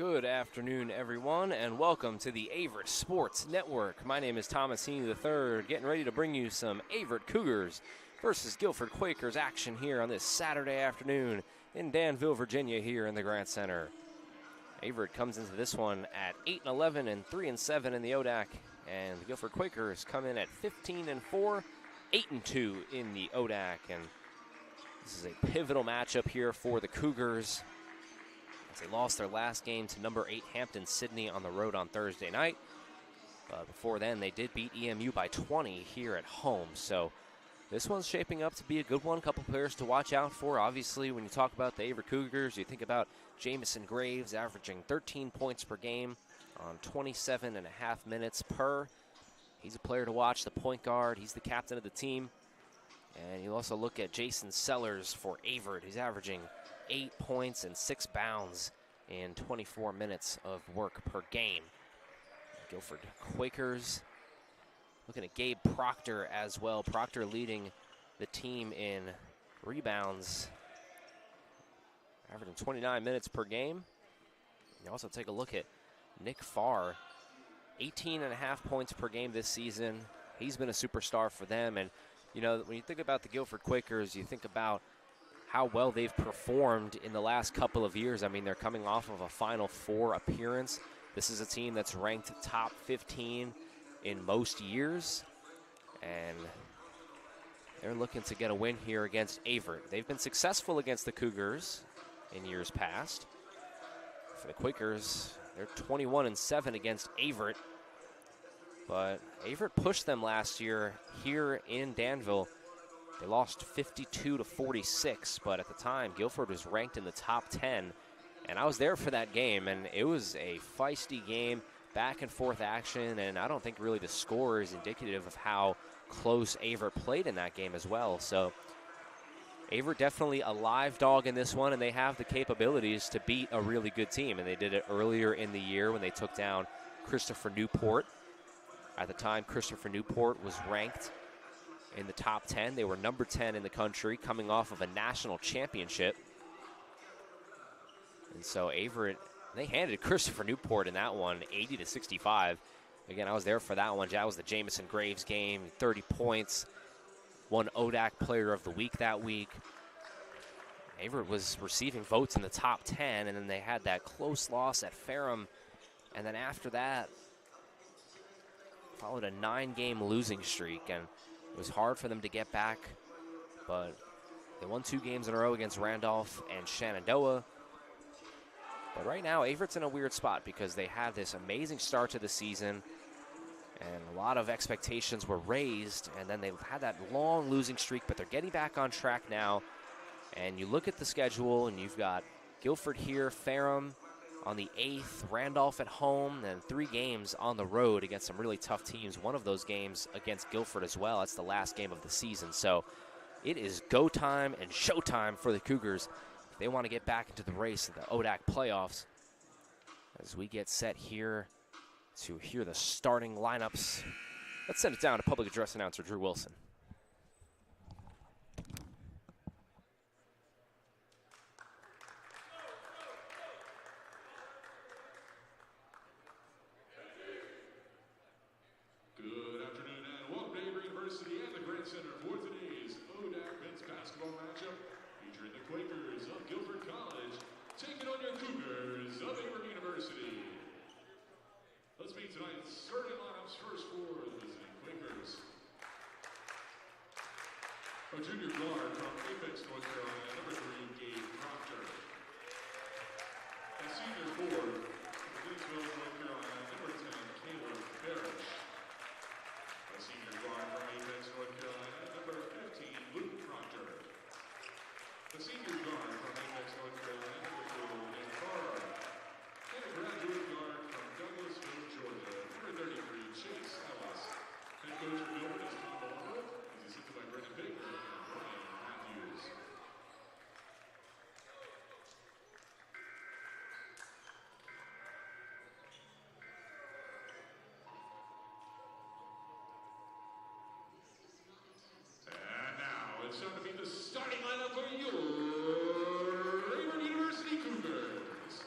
Good afternoon, everyone, and welcome to the Averett Sports Network. My name is Thomas Heaney III, getting ready to bring you some Averett Cougars versus Guilford Quakers action here on this Saturday afternoon in Danville, Virginia, here in the Grant Center. Averett comes into this one at 8-11 and 3-7 in the ODAC, and the Guilford Quakers come in at 15-4, 8-2 in the ODAC, and this is a pivotal matchup here for the Cougars, as they lost their last game to number 8 Hampton-Sydney on the road on Thursday night. Before then, they did beat EMU by 20 here at home. So this one's shaping up to be a good one. A couple players to watch out for. Obviously, when you talk about the Averett Cougars, you think about Jamison Graves averaging 13 points per game on 27 and a half minutes per. He's a player to watch, the point guard. He's the captain of the team. And you also look at Jason Sellers for Averett. He's averaging 8 points and 6 bounds in 24 minutes of work per game. Guilford Quakers looking at Gabe Proctor as well. Proctor leading the team in rebounds, averaging 29 minutes per game. You also take a look at Nick Farr, 18 and a half points per game this season. He's been a superstar for them. And, you know, when you think about the Guilford Quakers, you think about how well they've performed in the last couple of years. I mean, they're coming off of a Final Four appearance. This is a team that's ranked top 15 in most years, and they're looking to get a win here against Averett. They've been successful against the Cougars in years past. For the Quakers, they're 21-7 against Averett, but Averett pushed them last year here in Danville. They lost 52-46, but at the time, Guilford was ranked in the top 10, and I was there for that game, and it was a feisty game, back and forth action, and I don't think really the score is indicative of how close Averett played in that game as well. So Averett definitely a live dog in this one, and they have the capabilities to beat a really good team, and they did it earlier in the year when they took down Christopher Newport. At the time, Christopher Newport was ranked in the top 10. They were number 10 in the country, coming off of a national championship. And so Averett, they handed Christopher Newport in that one 80-65. Again, I was there for that one. That was the Jamison Graves game, 30 points, won ODAC Player of the Week that week. Averett was receiving votes in the top 10, and then they had that close loss at Ferrum. And then after that, followed a 9-game losing streak, and it was hard for them to get back, but they won 2 games in a row against Randolph and Shenandoah. But right now, Averett's in a weird spot because they had this amazing start to the season, and a lot of expectations were raised, and then they had that long losing streak, but they're getting back on track now. And you look at the schedule, and you've got Guilford here, Ferrum on the 8th, Randolph at home, and 3 games on the road against some really tough teams. One of those games against Guilford as well. That's the last game of the season. So it is go time and show time for the Cougars if they want to get back into the race of the ODAC playoffs. As we get set here to hear the starting lineups, let's send it down to public address announcer Drew Wilson. A junior guard from Apex, North Carolina, number 3, Gabe Proctor. A senior forward from Danville, North Carolina, number 10, Caleb Parrish. A senior guard from Apex, North Carolina, number 15, Luke Proctor. A senior guard from Apex, North Carolina, number 4, Nick Farr. And a graduate guard from Douglasville, Georgia, number 33, Chase Ellis. Head coach for Guilford is Tom Ballmer. He's assisted by Brendan Baker. It's time to be the starting lineup for your Averett University Cougars.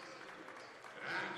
At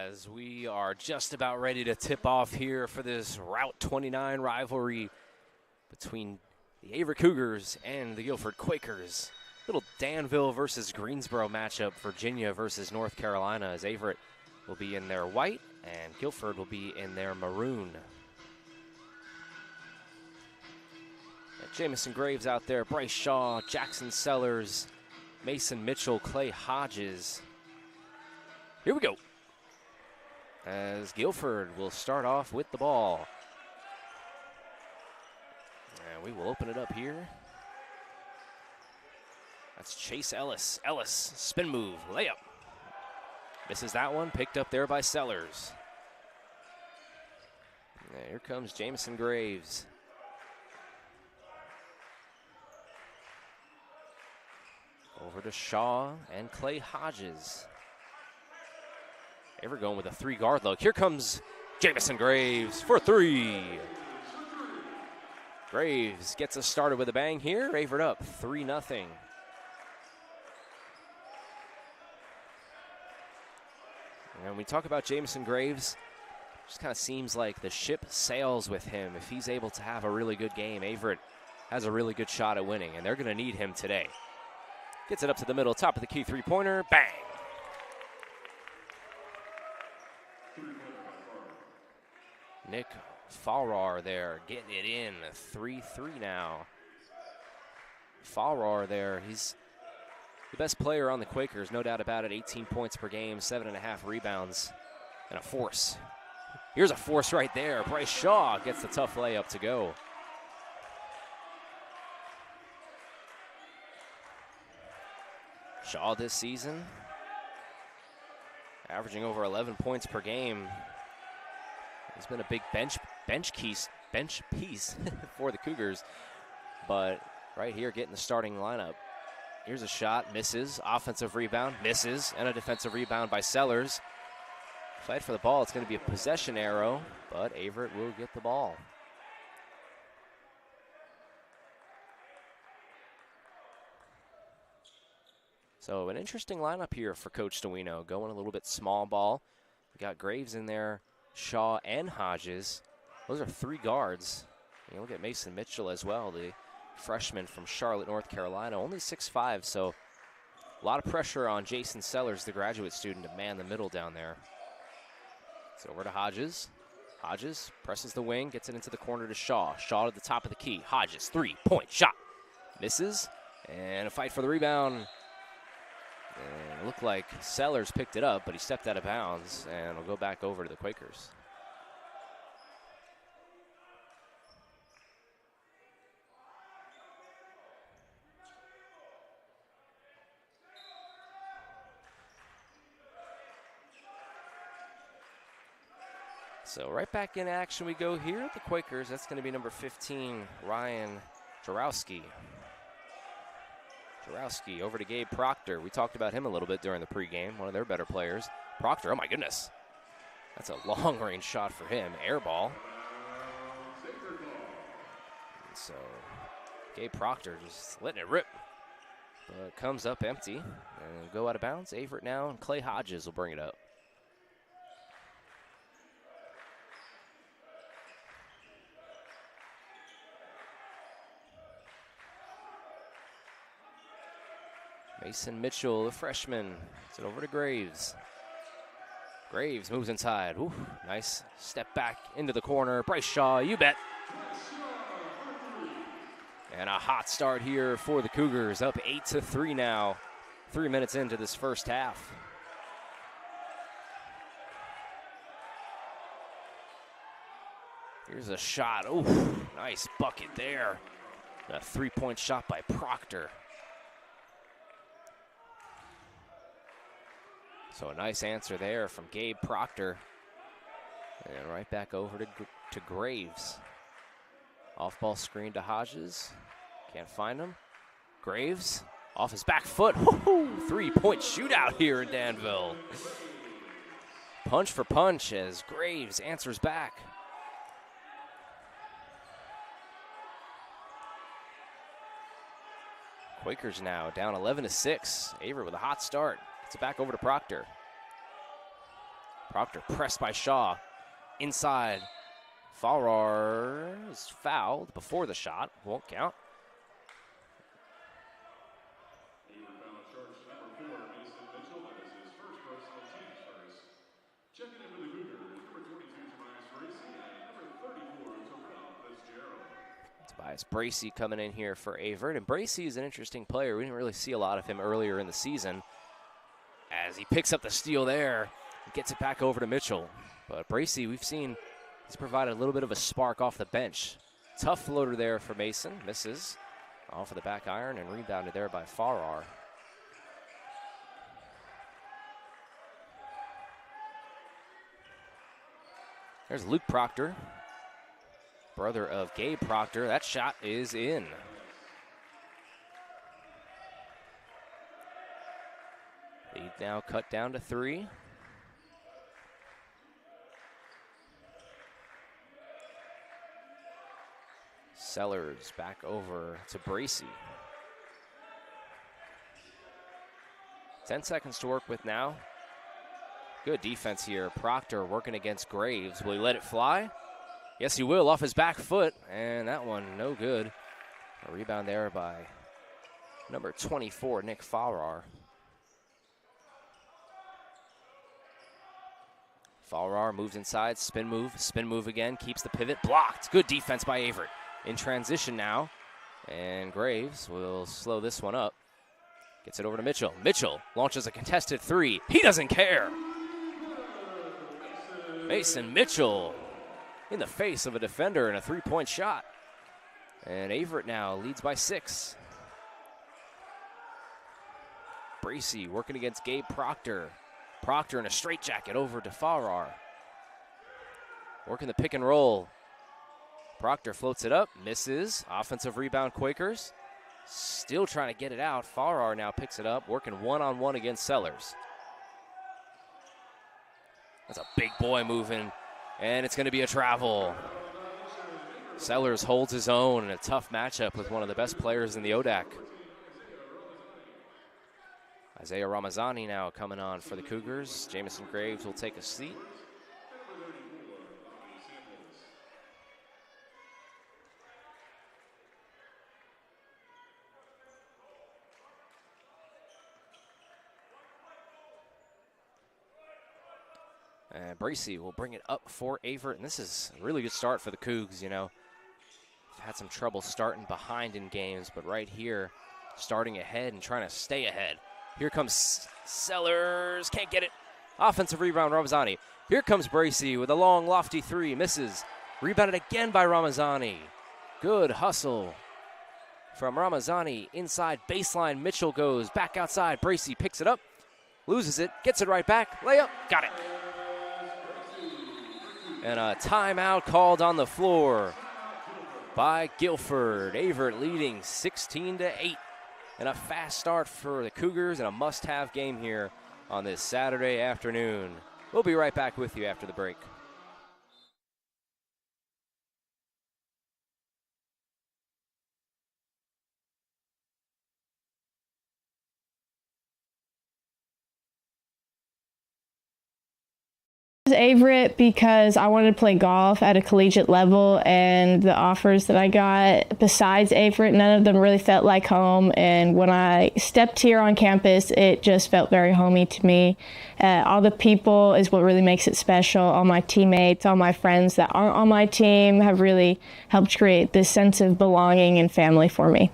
as we are just about ready to tip off here for this Route 29 rivalry between the Averett Cougars and the Guilford Quakers. Little Danville versus Greensboro matchup, Virginia versus North Carolina, as Averett will be in their white and Guilford will be in their maroon. Jamison Graves out there, Bryce Shaw, Jackson Sellers, Mason Mitchell, Clay Hodges. Here we go, as Guilford will start off with the ball. And we will open it up here. That's Chase Ellis. Ellis, spin move, layup. Misses that one, picked up there by Sellers. And here comes Jamison Graves. Over to Shaw and Clay Hodges. Ever going with a three-guard look. Here comes Jamison Graves for three. Graves gets us started with a bang here. Averett up 3-0. And when we talk about Jamison Graves, it just kind of seems like the ship sails with him. If he's able to have a really good game, Averett has a really good shot at winning, and they're going to need him today. Gets it up to the middle, top of the key three-pointer, bang. Nick Farrar there, getting it in, 3-3 now. Farrar there, he's the best player on the Quakers, no doubt about it. 18 points per game, 7.5 rebounds, and a force. Here's a force right there. Bryce Shaw gets the tough layup to go. Shaw this season, averaging over 11 points per game. He's been a big bench piece for the Cougars, but right here getting the starting lineup. Here's a shot, misses, offensive rebound, misses, and a defensive rebound by Sellers. Fight for the ball, it's going to be a possession arrow, but Averett will get the ball. So an interesting lineup here for Coach Stawino, going a little bit small ball. We got Graves in there, Shaw and Hodges. Those are three guards. You look at Mason Mitchell as well, the freshman from Charlotte, North Carolina, only 6'5", so a lot of pressure on Jason Sellers, the graduate student, to man the middle down there. So over to Hodges. Hodges presses the wing, gets it into the corner to Shaw. Shaw to the top of the key. Hodges, three-point shot. Misses, and a fight for the rebound. And it looked like Sellers picked it up, but he stepped out of bounds, and will go back over to the Quakers. So right back in action we go here at the Quakers. That's going to be number 15, Ryan Jarowski. Jarowski over to Gabe Proctor. We talked about him a little bit during the pregame, one of their better players. Proctor, oh my goodness. That's a long-range shot for him. Air ball. So Gabe Proctor just letting it rip. But it comes up empty and go out of bounds. Averett now, and Clay Hodges will bring it up. Mason Mitchell, the freshman, gets it over to Graves. Graves moves inside. Ooh, nice step back into the corner. Bryce Shaw, you bet. And a hot start here for the Cougars, up 8-3 now. 3 minutes into this first half. Here's a shot. Ooh, nice bucket there. A three-point shot by Proctor. So a nice answer there from Gabe Proctor. And right back over to Graves. Off-ball screen to Hodges. Can't find him. Graves off his back foot. Three-point shootout here in Danville. Punch for punch as Graves answers back. Quakers now down 11-6. Averett with a hot start. Gets it back over to Proctor. Proctor pressed by Shaw. Inside. Farrar is fouled before the shot. Won't count. Checking in for the Cougars, number 22, Tobias Bracey, and number 34, Terrell Fitzgerald. Tobias Bracey coming in here for Averett. And Bracey is an interesting player. We didn't really see a lot of him earlier in the season. As he picks up the steal there, and gets it back over to Mitchell. But Bracey, we've seen he's provided a little bit of a spark off the bench. Tough floater there for Mason. Misses off of the back iron and rebounded there by Farrar. There's Luke Proctor, brother of Gabe Proctor. That shot is in. Lead now cut down to 3. Sellers back over to Bracey. 10 seconds to work with now. Good defense here. Proctor working against Graves. Will he let it fly? Yes, he will, off his back foot. And that one, no good. A rebound there by number 24, Nick Farrar. Farrar moves inside, spin move again, keeps the pivot, blocked. Good defense by Averett. In transition now, and Graves will slow this one up. Gets it over to Mitchell. Mitchell launches a contested 3. He doesn't care. Mason Mitchell in the face of a defender and a 3-point shot. And Averett now leads by 6. Bracey working against Gabe Proctor. Proctor in a straitjacket over to Farrar. Working the pick and roll. Proctor floats it up, misses. Offensive rebound, Quakers. Still trying to get it out. Farrar now picks it up, working one-on-one against Sellers. That's a big boy moving, and it's going to be a travel. Sellers holds his own in a tough matchup with one of the best players in the ODAC. Isaiah Ramazani now coming on for the Cougars. Jamison Graves will take a seat. And Bracey will bring it up for Averett. And this is a really good start for the Cougs, you know. They've had some trouble starting behind in games, but right here, starting ahead and trying to stay ahead. Here comes Sellers, can't get it. Offensive rebound, Ramazani. Here comes Bracey with a long, lofty 3, misses. Rebounded again by Ramazani. Good hustle from Ramazani. Inside baseline, Mitchell goes back outside. Bracey picks it up, loses it, gets it right back. Layup, got it. And a timeout called on the floor by Guilford. Averett leading 16-8. And a fast start for the Cougars and a must-have game here on this Saturday afternoon. We'll be right back with you after the break. Averett because I wanted to play golf at a collegiate level, and the offers that I got besides Averett, none of them really felt like home. And when I stepped here on campus, it just felt very homey to me. All the people is what really makes it special. All my teammates, all my friends that aren't on my team have really helped create this sense of belonging and family for me.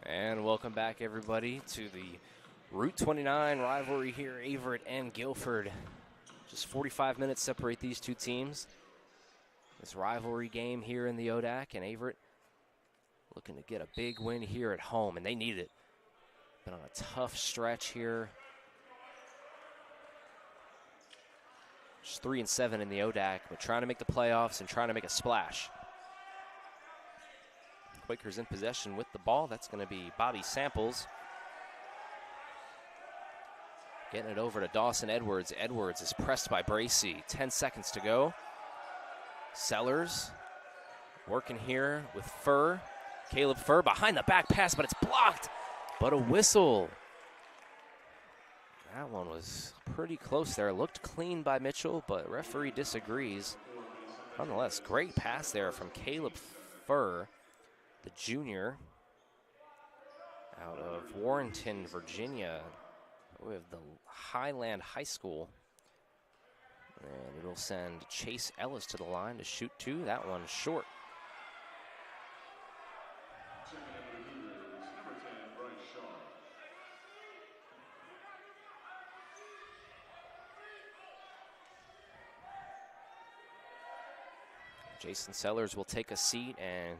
And welcome back, everybody, to the Route 29 rivalry here, Averett and Guilford. Just 45 minutes separate these two teams. This rivalry game here in the ODAC, and Averett looking to get a big win here at home, and they need it. Been on a tough stretch here. Just 3-7 in the ODAC, but trying to make the playoffs and trying to make a splash. Quakers in possession with the ball. That's going to be Bobby Samples. Getting it over to Dawson Edwards. Edwards is pressed by Bracey. 10 seconds to go. Sellers working here with Furr. Caleb Furr behind the back pass, but it's blocked. But a whistle. That one was pretty close there. Looked clean by Mitchell, but referee disagrees. Nonetheless, great pass there from Caleb Furr, the junior out of Warrenton, Virginia. We have the Highland High School. And it'll send Chase Ellis to the line to shoot two. That one short. Jason Sellers will take a seat, and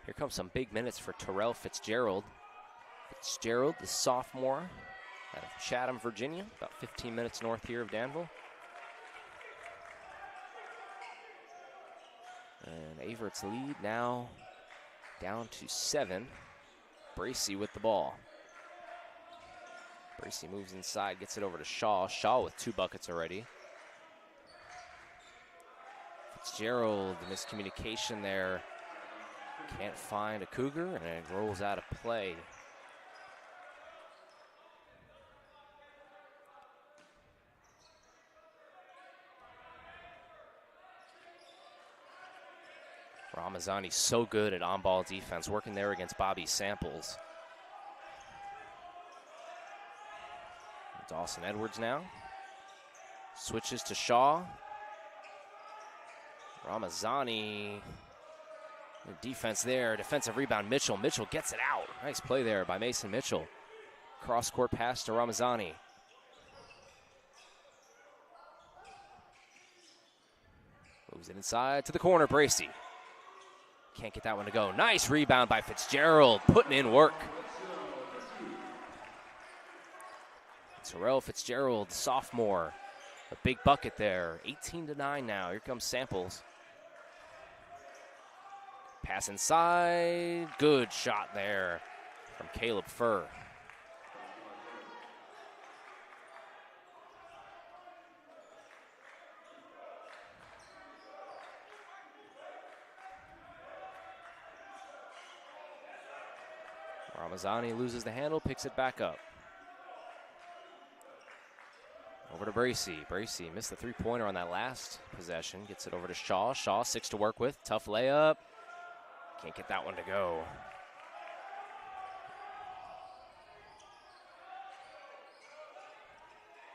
here comes some big minutes for Terrell Fitzgerald. Fitzgerald, the sophomore out of Chatham, Virginia, about 15 minutes north here of Danville. And Averett's lead now down to 7. Bracey with the ball. Bracey moves inside, gets it over to Shaw. Shaw with 2 buckets already. Fitzgerald, the miscommunication there. Can't find a Cougar, and it rolls out of play. Ramazani so good at on-ball defense, working there against Bobby Samples. Dawson Edwards now. Switches to Shaw. Ramazani. The defense there, defensive rebound, Mitchell. Mitchell gets it out. Nice play there by Mason Mitchell. Cross-court pass to Ramazani. Moves it inside to the corner, Bracey. Can't get that one to go. Nice rebound by Fitzgerald, putting in work. Terrell Fitzgerald, sophomore. A big bucket there. 18-9 now. Here comes Samples. Pass inside. Good shot there from Caleb Furr. Ramazani loses the handle, picks it back up. Over to Bracey. Bracey missed the three-pointer on that last possession. Gets it over to Shaw. Shaw, 6 to work with. Tough layup. Can't get that one to go.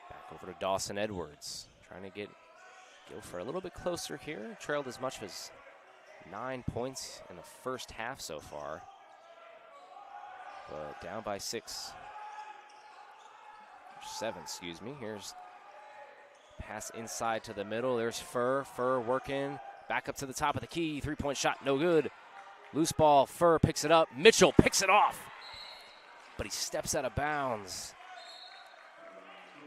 Back over to Dawson Edwards. Trying to get Guilford a little bit closer here. Trailed as much as 9 points in the first half so far. But down by 6. 7, excuse me. Here's pass inside to the middle. There's Furr. Furr working. Back up to the top of the key. 3-point shot, no good. Loose ball. Furr picks it up. Mitchell picks it off. But he steps out of bounds.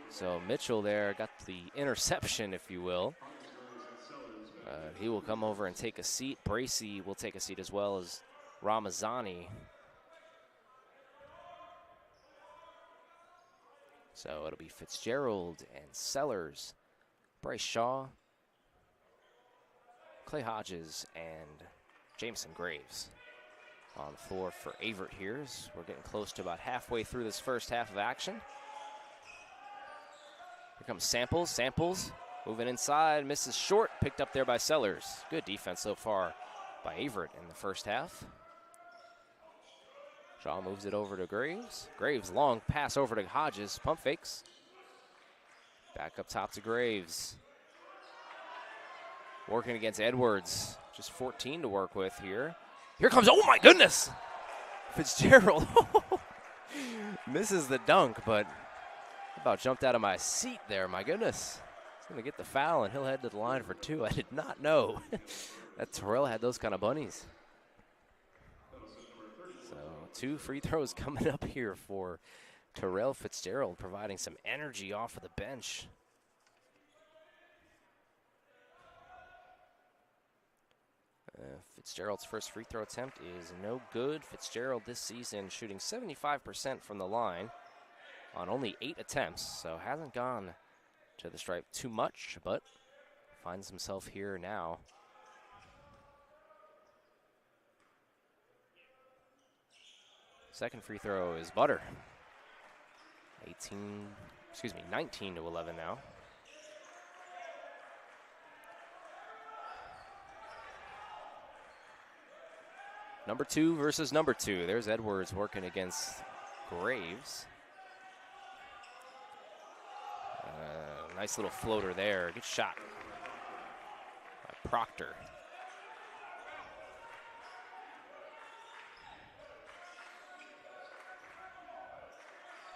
So Mitchell there got the interception, if you will. He will come over and take a seat. Bracey will take a seat as well as Ramazani. So it'll be Fitzgerald and Sellers, Bryce Shaw, Clay Hodges, and Jameson Graves on the floor for Averett here. We're getting close to about halfway through this first half of action. Here comes Samples. Samples moving inside, misses short, picked up there by Sellers. Good defense so far by Averett in the first half. Shaw moves it over to Graves. Graves, long pass over to Hodges. Pump fakes. Back up top to Graves. Working against Edwards. Just 14 to work with here. Here comes, oh my goodness! Fitzgerald. Misses the dunk, but about jumped out of my seat there. My goodness. He's going to get the foul, and he'll head to the line for 2. I did not know that Terrell had those kind of bunnies. 2 free throws coming up here for Terrell Fitzgerald, providing some energy off of the bench. Fitzgerald's first free throw attempt is no good. Fitzgerald this season shooting 75% from the line on only 8 attempts, so hasn't gone to the stripe too much, but finds himself here now. Second free throw is Butter. 19 to 11 now. Number 2 versus number 2. There's Edwards working against Graves. Nice little floater there. Good shot by Proctor.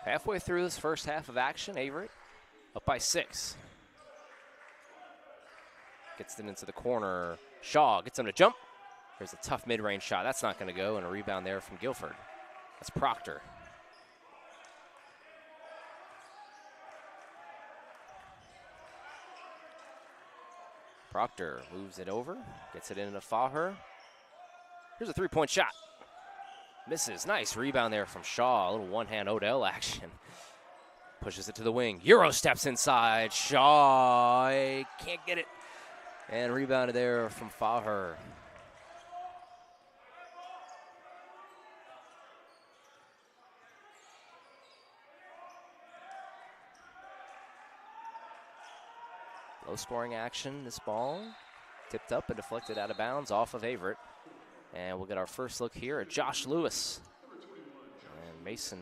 Halfway through this first half of action, Averett up by 6. Gets it into the corner. Shaw gets him to jump. There's a tough mid-range shot. That's not going to go, and a rebound there from Guilford. That's Proctor. Proctor moves it over, gets it into Faher. Here's a three-point shot. Misses. Nice rebound there from Shaw. A little one-hand Odell action. Pushes it to the wing. Euro steps inside. Shaw can't get it. And rebounded there from Faher. Low-scoring action. This ball tipped up and deflected out of bounds off of Averett. And we'll get our first look here at Josh Lewis. And Mason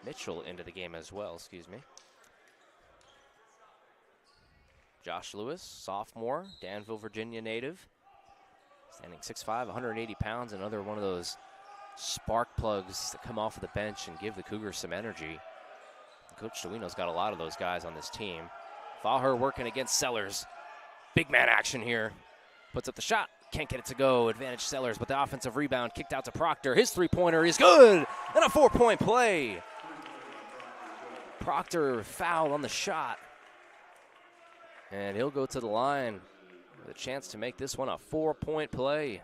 Mitchell into the game as well, excuse me. Josh Lewis, sophomore, Danville, Virginia native. Standing 6'5", 180 pounds, another one of those spark plugs that come off of the bench and give the Cougars some energy. Coach DeWino's got a lot of those guys on this team. Faher working against Sellers. Big man action here. Puts up the shot. Can't get it to go. Advantage Sellers, but the offensive rebound kicked out to Proctor. His three-pointer is good, and a 4-point play. Proctor foul on the shot. And he'll go to the line with a chance to make this one a 4-point play.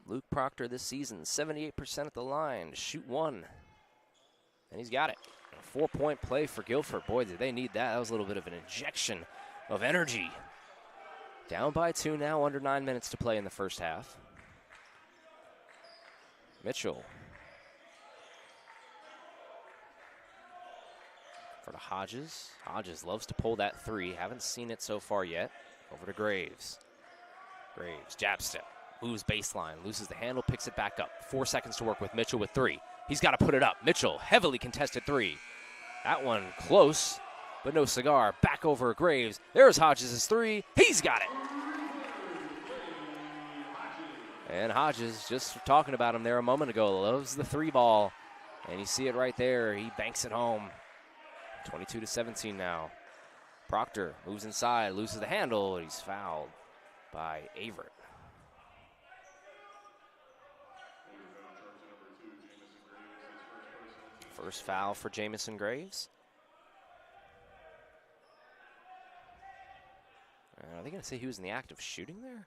Luke Proctor this season, 78% at the line, shoot 1. And he's got it. A 4-point play for Guilford. Boy, did they need that. That was a little bit of an injection of energy. Down by 2 now, under 9 minutes to play in the first half. Mitchell. For the Hodges. Hodges loves to pull that 3. Haven't seen it so far yet. Over to Graves. Graves, jab step. Moves baseline, loses the handle, picks it back up. 4 seconds to work with Mitchell with 3. He's got to put it up. Mitchell, heavily contested 3. That one close, but no cigar. Back over Graves. There's Hodges' 3. He's got it. And Hodges, just talking about him there a moment ago, loves the 3 ball. And you see it right there. He banks it home. 22-17 now. Proctor moves inside, loses the handle, and he's fouled by Averett. First foul for Jamison Graves. Are they going to say he was in the act of shooting there?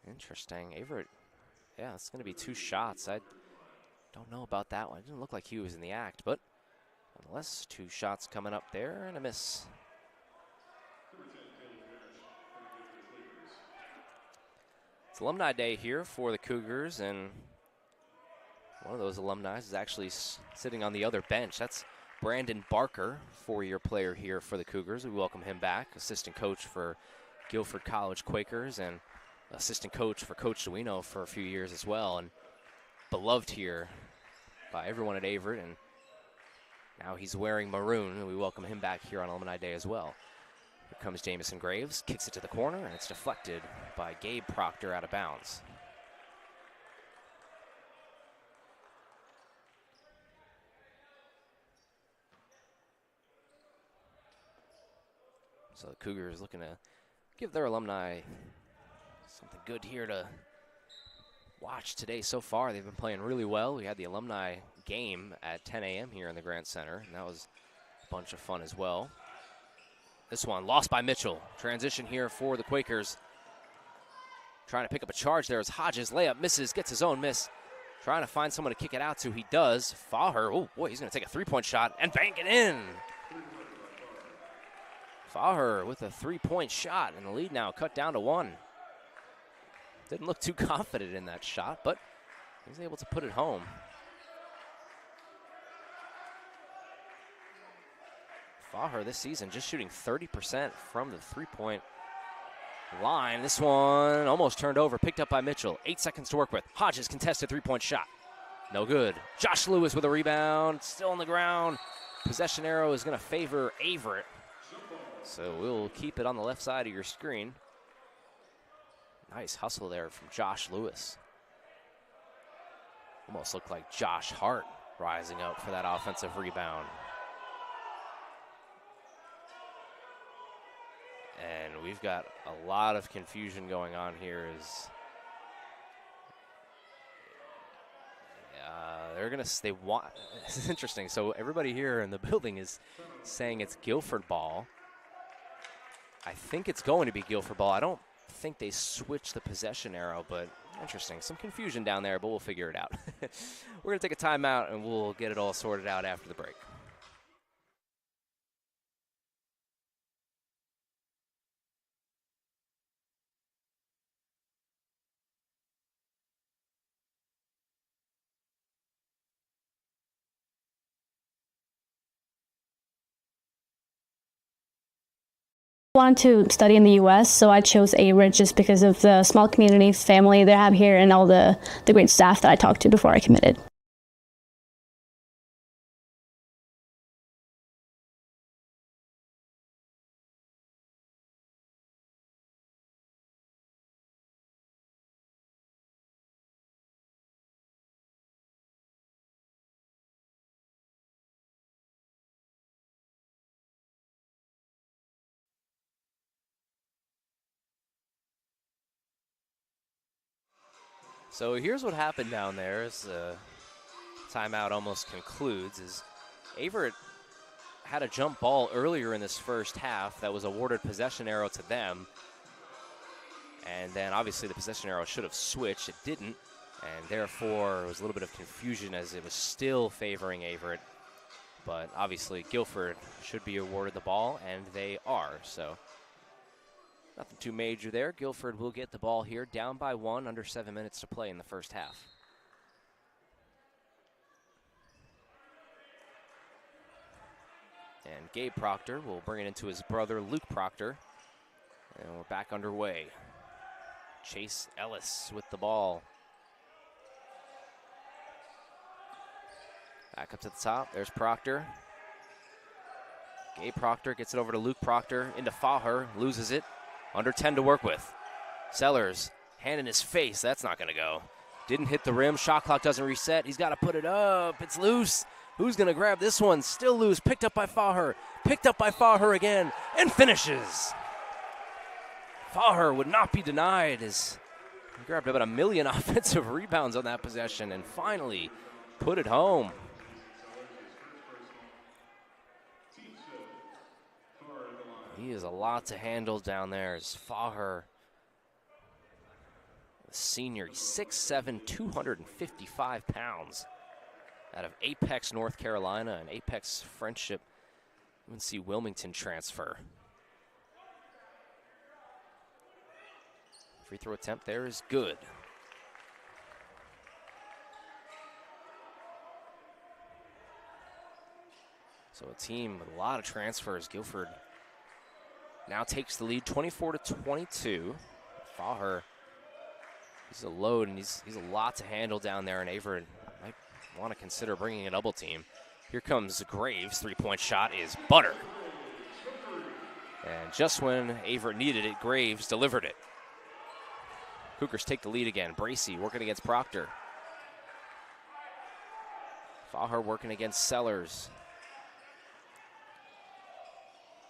Interesting. Averett, yeah, it's going to be 2 shots. I don't know about that one. It didn't look like he was in the act, but nonetheless, 2 shots coming up there and a miss. It's Alumni Day here for the Cougars, and one of those alumni is actually sitting on the other bench. That's Brandon Barker, 4-year player here for the Cougars. We welcome him back, assistant coach for Guilford College Quakers and assistant coach for Coach DeWino for a few years as well, and beloved here by everyone at Averett, and now he's wearing maroon, and we welcome him back here on Alumni Day as well. Here comes Jamison Graves, kicks it to the corner, and it's deflected by Gabe Proctor out of bounds. So the Cougars looking to give their alumni something good here to watched today so far, they've been playing really well. We had the alumni game at 10 a.m. here in the Grant Center, and that was a bunch of fun as well. This one lost by Mitchell. Transition here for the Quakers. Trying to pick up a charge there as Hodges. Layup misses, gets his own miss. Trying to find someone to kick it out to. He does. Faher, oh boy, he's going to take a three-point shot and bank it in. Faher with a three-point shot, and the lead now cut down to 1. Didn't look too confident in that shot, but he was able to put it home. Faher this season just shooting 30% from the three-point line. This one almost turned over, picked up by Mitchell. 8 seconds to work with. Hodges contested three-point shot. No good. Josh Lewis with a rebound, still on the ground. Possession arrow is going to favor Averett. So we'll keep it on the left side of your screen. Nice hustle there from Josh Lewis. Almost looked like Josh Hart rising up for that offensive rebound. And we've got a lot of confusion going on here. This is interesting. So everybody here in the building is saying it's Guilford ball. I think it's going to be Guilford ball. I don't think they switched the possession arrow, but interesting. Some confusion down there, but we'll figure it out. We're going to take a timeout, and we'll get it all sorted out after the break. Want to study in the U.S., so I chose Averett just because of the small community family they have here and all the great staff that I talked to before I committed. So here's what happened down there as the timeout almost concludes. Is Averett had a jump ball earlier in this first half that was awarded possession arrow to them. And then obviously the possession arrow should have switched. It didn't. And therefore it was a little bit of confusion as it was still favoring Averett. But obviously Guilford should be awarded the ball, and they are. So nothing too major there. Guilford will get the ball here, down by 1, under 7 minutes to play in the first half. And Gabe Proctor will bring it into his brother, Luke Proctor. And we're back underway. Chase Ellis with the ball. Back up to the top. There's Proctor. Gabe Proctor gets it over to Luke Proctor. Into Faher. Loses it. Under 10 to work with. Sellers, hand in his face. That's not going to go. Didn't hit the rim. Shot clock doesn't reset. He's got to put it up. It's loose. Who's going to grab this one? Still loose. Picked up by Faher. Picked up by Faher again. And finishes. Faher would not be denied as he grabbed about 1 million offensive rebounds on that possession and finally put it home. He is a lot to handle down there as Faher, the senior, 6'7", 255 pounds, out of Apex, North Carolina, an Apex Friendship UNC Wilmington transfer. Free throw attempt there is good. So a team with a lot of transfers. Guilford now takes the lead 24-22. Faher, he's a load, and he's a lot to handle down there, and Averett might want to consider bringing a double team. Here comes Graves. Three-point shot is butter. And just when Averett needed it, Graves delivered it. Cougars take the lead again. Bracey working against Proctor. Faher working against Sellers.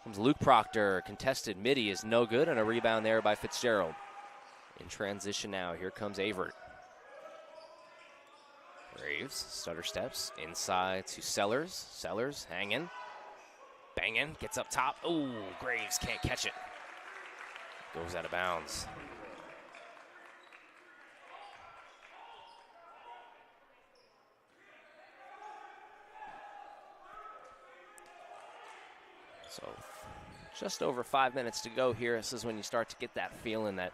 Comes Luke Proctor, contested midi is no good, and a rebound there by Fitzgerald. In transition now, here comes Averett. Graves, stutter steps, inside to Sellers. Sellers hanging, banging, gets up top. Ooh, Graves can't catch it. Goes out of bounds. So just over 5 minutes to go here. This is when you start to get that feeling, that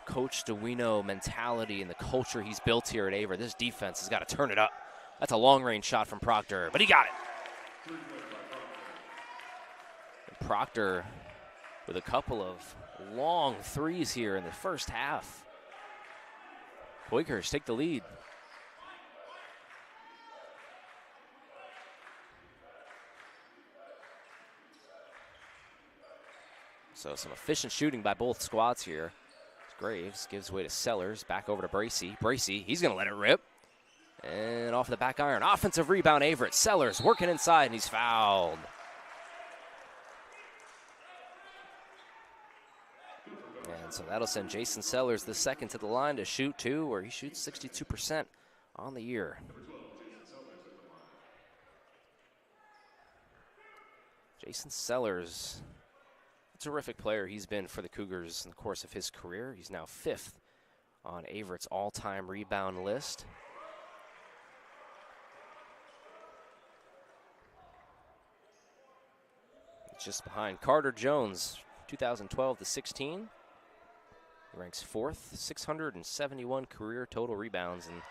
Coach DeWino mentality and the culture he's built here at Averett. This defense has got to turn it up. That's a long-range shot from Proctor, but he got it. And Proctor with a couple of long threes here in the first half. Quakers take the lead. So some efficient shooting by both squads here. Graves gives way to Sellers, back over to Bracey. Bracey, he's going to let it rip. And off the back iron. Offensive rebound, Averett. Sellers working inside, and he's fouled. And so that'll send Jason Sellers the second to the line to shoot two, where he shoots 62% on the year. Jason Sellers, a terrific player he's been for the Cougars in the course of his career. He's now 5th on Averett's all-time rebound list. Just behind Carter Jones, 2012 to 16. He ranks 4th, 671 career total rebounds. And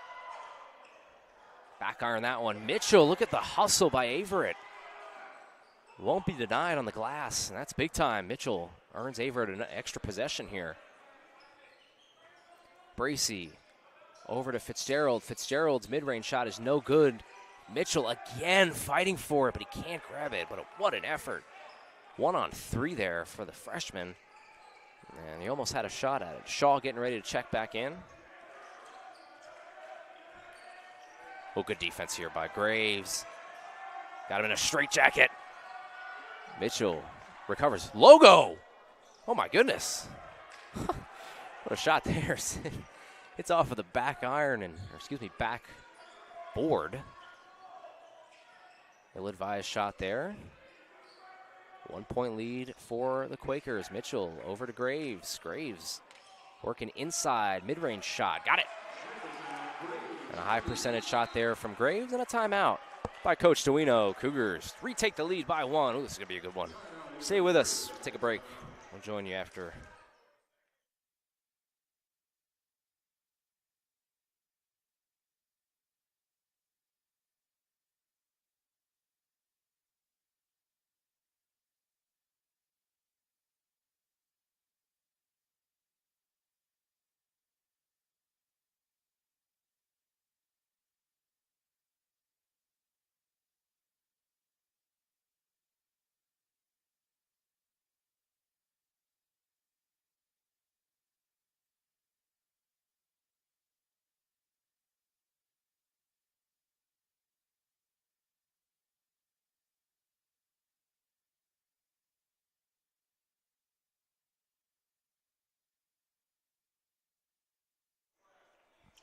back iron that one. Mitchell, look at the hustle by Averett. Won't be denied on the glass, and that's big time. Mitchell earns Averett an extra possession here. Bracey over to Fitzgerald. Fitzgerald's mid-range shot is no good. Mitchell again fighting for it, but he can't grab it. But what an effort. 1-on-3 there for the freshman. And he almost had a shot at it. Shaw getting ready to check back in. Oh, good defense here by Graves. Got him in a straitjacket. Mitchell recovers. Logo! Oh, my goodness. What a shot there. It's off of the back iron, back board. Ill-advised shot there. 1-point lead for the Quakers. Mitchell over to Graves. Graves working inside. Mid-range shot. Got it. And a high percentage shot there from Graves, and a timeout by Coach DeWino. Cougars retake the lead by 1. Ooh, this is going to be a good one. Stay with us. Take a break. We'll join you after.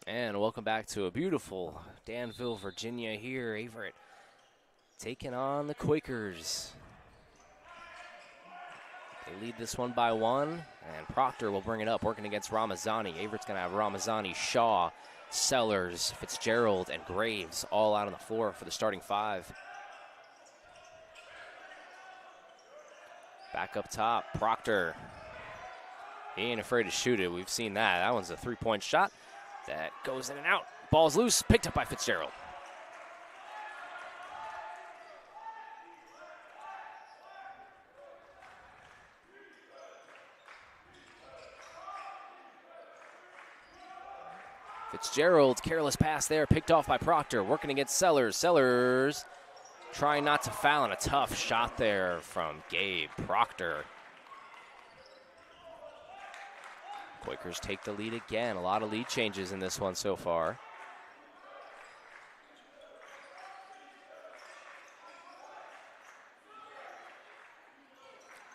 And welcome back to a beautiful Danville, Virginia here. Averett taking on the Quakers. They lead this one by 1, and Proctor will bring it up, working against Ramazani. Averett's going to have Ramazani, Shaw, Sellers, Fitzgerald, and Graves all out on the floor for the starting 5. Back up top, Proctor. He ain't afraid to shoot it. We've seen that. That one's a 3-point shot. That goes in and out. Ball's loose, picked up by Fitzgerald. Fitzgerald, careless pass there, picked off by Proctor, working against Sellers. Sellers trying not to foul, and a tough shot there from Gabe Proctor. Quakers take the lead again. A lot of lead changes in this one so far.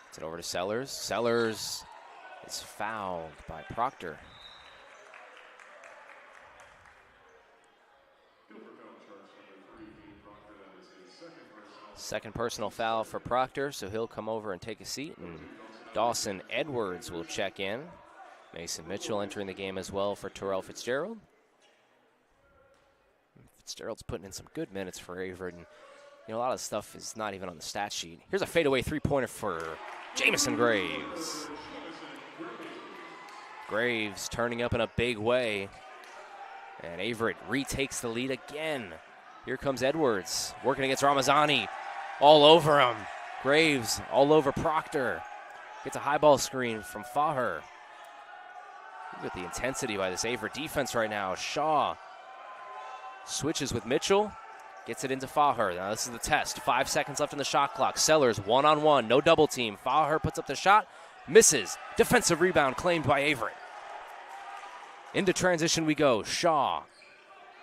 It's it over to Sellers. Sellers is fouled by Proctor. Second personal foul for Proctor, so he'll come over and take a seat, and Dawson Edwards will check in. Mason Mitchell entering the game as well for Terrell Fitzgerald. Fitzgerald's putting in some good minutes for Averett, and a lot of stuff is not even on the stat sheet. Here's a fadeaway three-pointer for Jamison Graves. Graves turning up in a big way, and Averett retakes the lead again. Here comes Edwards, working against Ramazani. All over him. Graves all over Proctor. Gets a high ball screen from Faher. Look at the intensity by this Averett defense right now. Shaw switches with Mitchell. Gets it into Faher. Now this is the test. 5 seconds left on the shot clock. Sellers one-on-one. No double team. Faher puts up the shot. Misses. Defensive rebound claimed by Averett. Into transition we go. Shaw.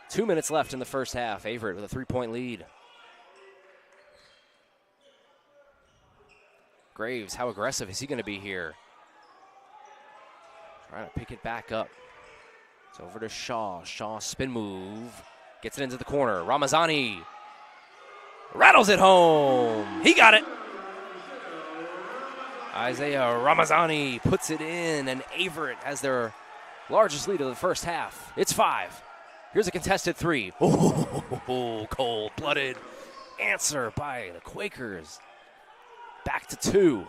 2 minutes left in the first half. Averett with a 3-point lead. Graves, how aggressive is he going to be here? Trying to pick it back up. It's over to Shaw. Shaw spin move. Gets it into the corner. Ramazani rattles it home. He got it. Isaiah Ramazani puts it in, and Averett has their largest lead of the first half. It's 5. Here's a contested 3. Oh, cold-blooded answer by the Quakers. Back to 2.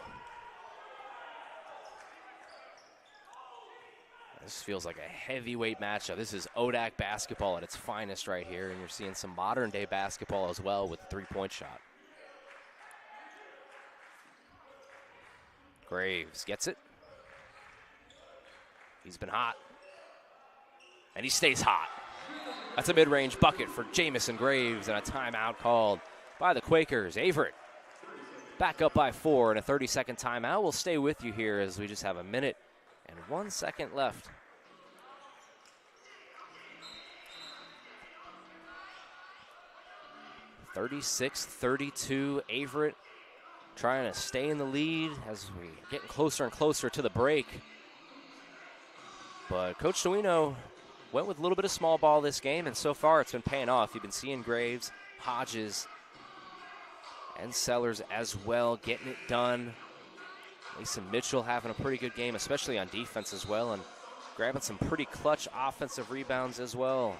This feels like a heavyweight matchup. This is ODAC basketball at its finest right here, and you're seeing some modern-day basketball as well with the three-point shot. Graves gets it. He's been hot. And he stays hot. That's a mid-range bucket for Jamison Graves, and a timeout called by the Quakers. Averett back up by 4, and a 30-second timeout. We'll stay with you here as we just have a minute and 1 second left. (36-32) Averett trying to stay in the lead as we getting closer and closer to the break. But Coach Duino went with a little bit of small ball this game, and so far it's been paying off. You've been seeing Graves, Hodges, and Sellers as well getting it done. Mason Mitchell having a pretty good game, especially on defense as well, and grabbing some pretty clutch offensive rebounds as well.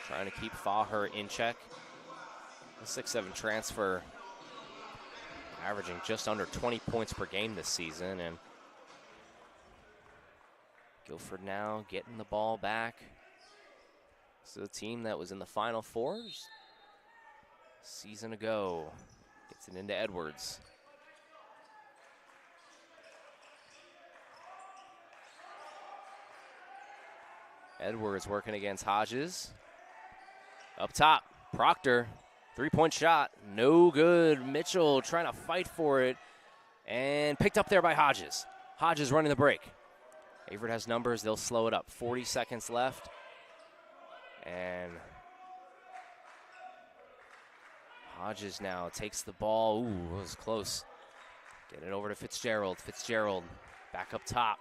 Trying to keep Faher in check. The 6'7" transfer averaging just under 20 points per game this season, and Guilford now getting the ball back. So the team that was in the Final Fours a season ago gets it into Edwards. Edwards working against Hodges. Up top, Proctor, 3-point shot, no good. Mitchell trying to fight for it, and picked up there by Hodges. Hodges running the break. Averett has numbers, they'll slow it up. 40 seconds left, and Hodges now takes the ball. Ooh, it was close. Get it over to Fitzgerald. Fitzgerald back up top.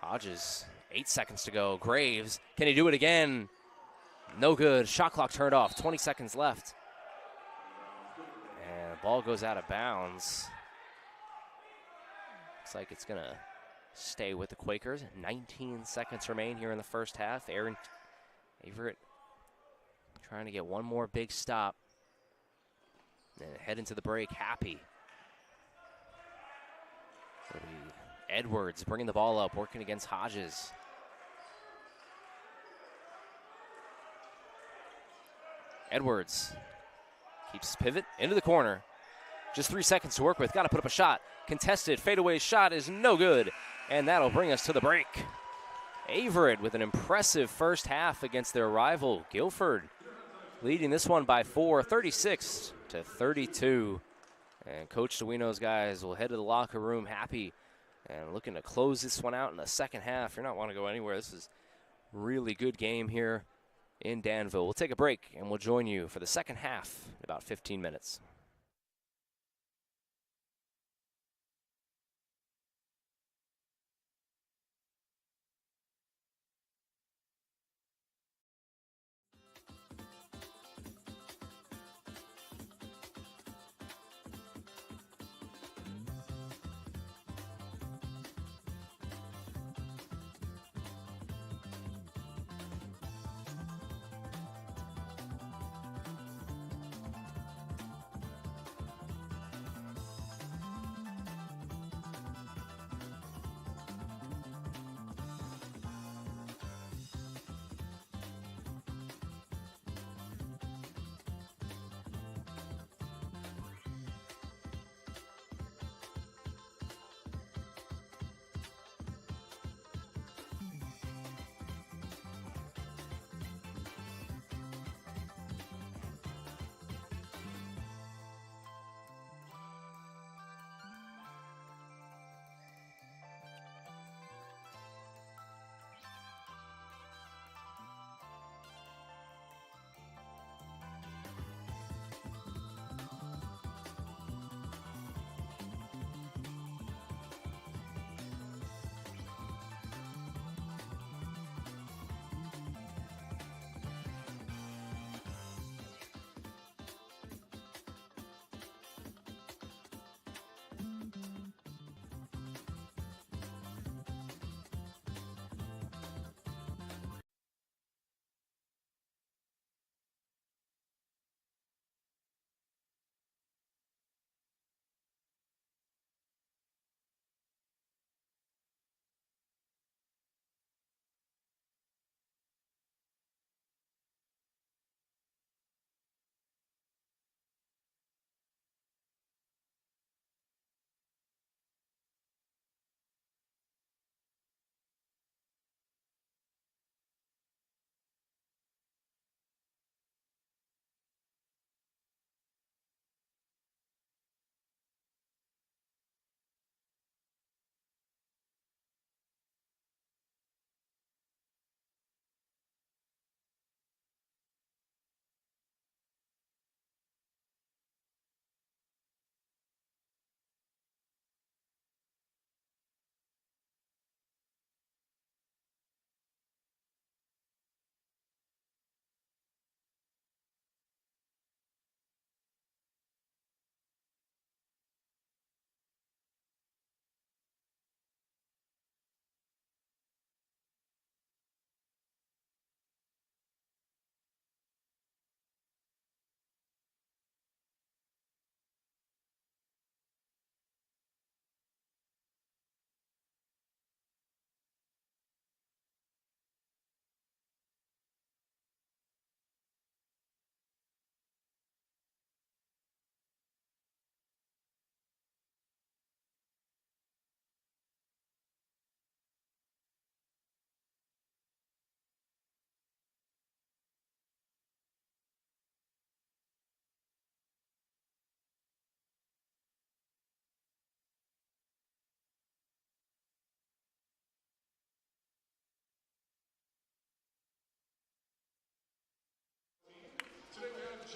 Hodges, 8 seconds to go. Graves, can he do it again? No good. Shot clock turned off. 20 seconds left. And the ball goes out of bounds. Looks like it's going to stay with the Quakers. 19 seconds remain here in the first half. Averett trying to get one more big stop. And head into the break happy. Edwards bringing the ball up, working against Hodges. Edwards keeps pivot into the corner. Just 3 seconds to work with. Got to put up a shot. Contested fadeaway shot is no good. And that'll bring us to the break. Averett with an impressive first half against their rival, Guilford, leading this one by 4, 36-32. And Coach Duino's guys will head to the locker room happy and looking to close this one out in the second half. You're not want to go anywhere. This is a really good game here in Danville. We'll take a break, and we'll join you for the second half in about 15 minutes.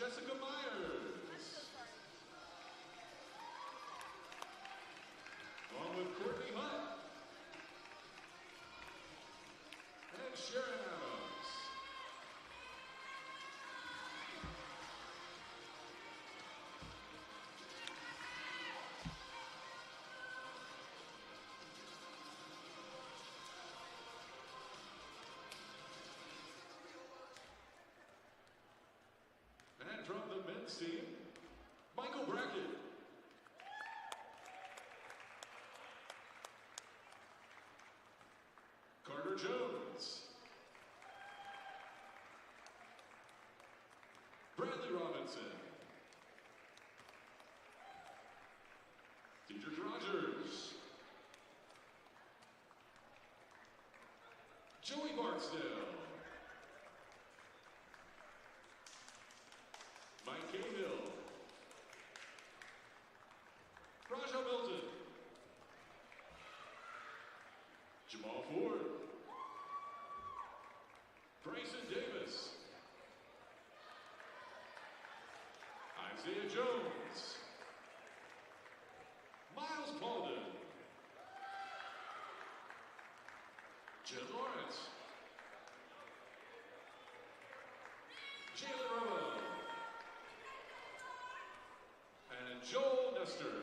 Jessica Myers. Along with Courtney Hunt. And Sharon Adams. And from the men's team, Michael Brackett. Carter Jones. Bradley Robinson. Dietrich Rogers. Joey Barksdale. Mike Cahill. Raja Milton. Jamal Ford. Bryson Davis. Isaiah Jones. Miles Paulden. Jen Lawrence. Jalen Rowe. And Joel Nestor.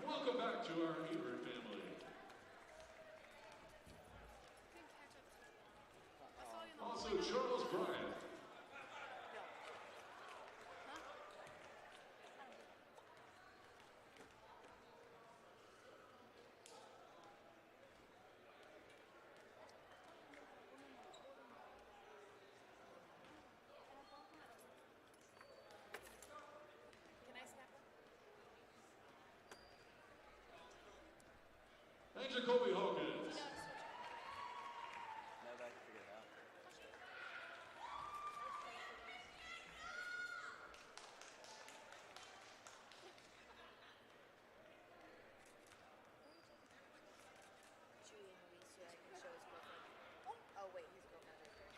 Welcome back to our Averett family. Also, Charles Bryant. And Jacoby Hawkins. Oh wait, he's broken right there.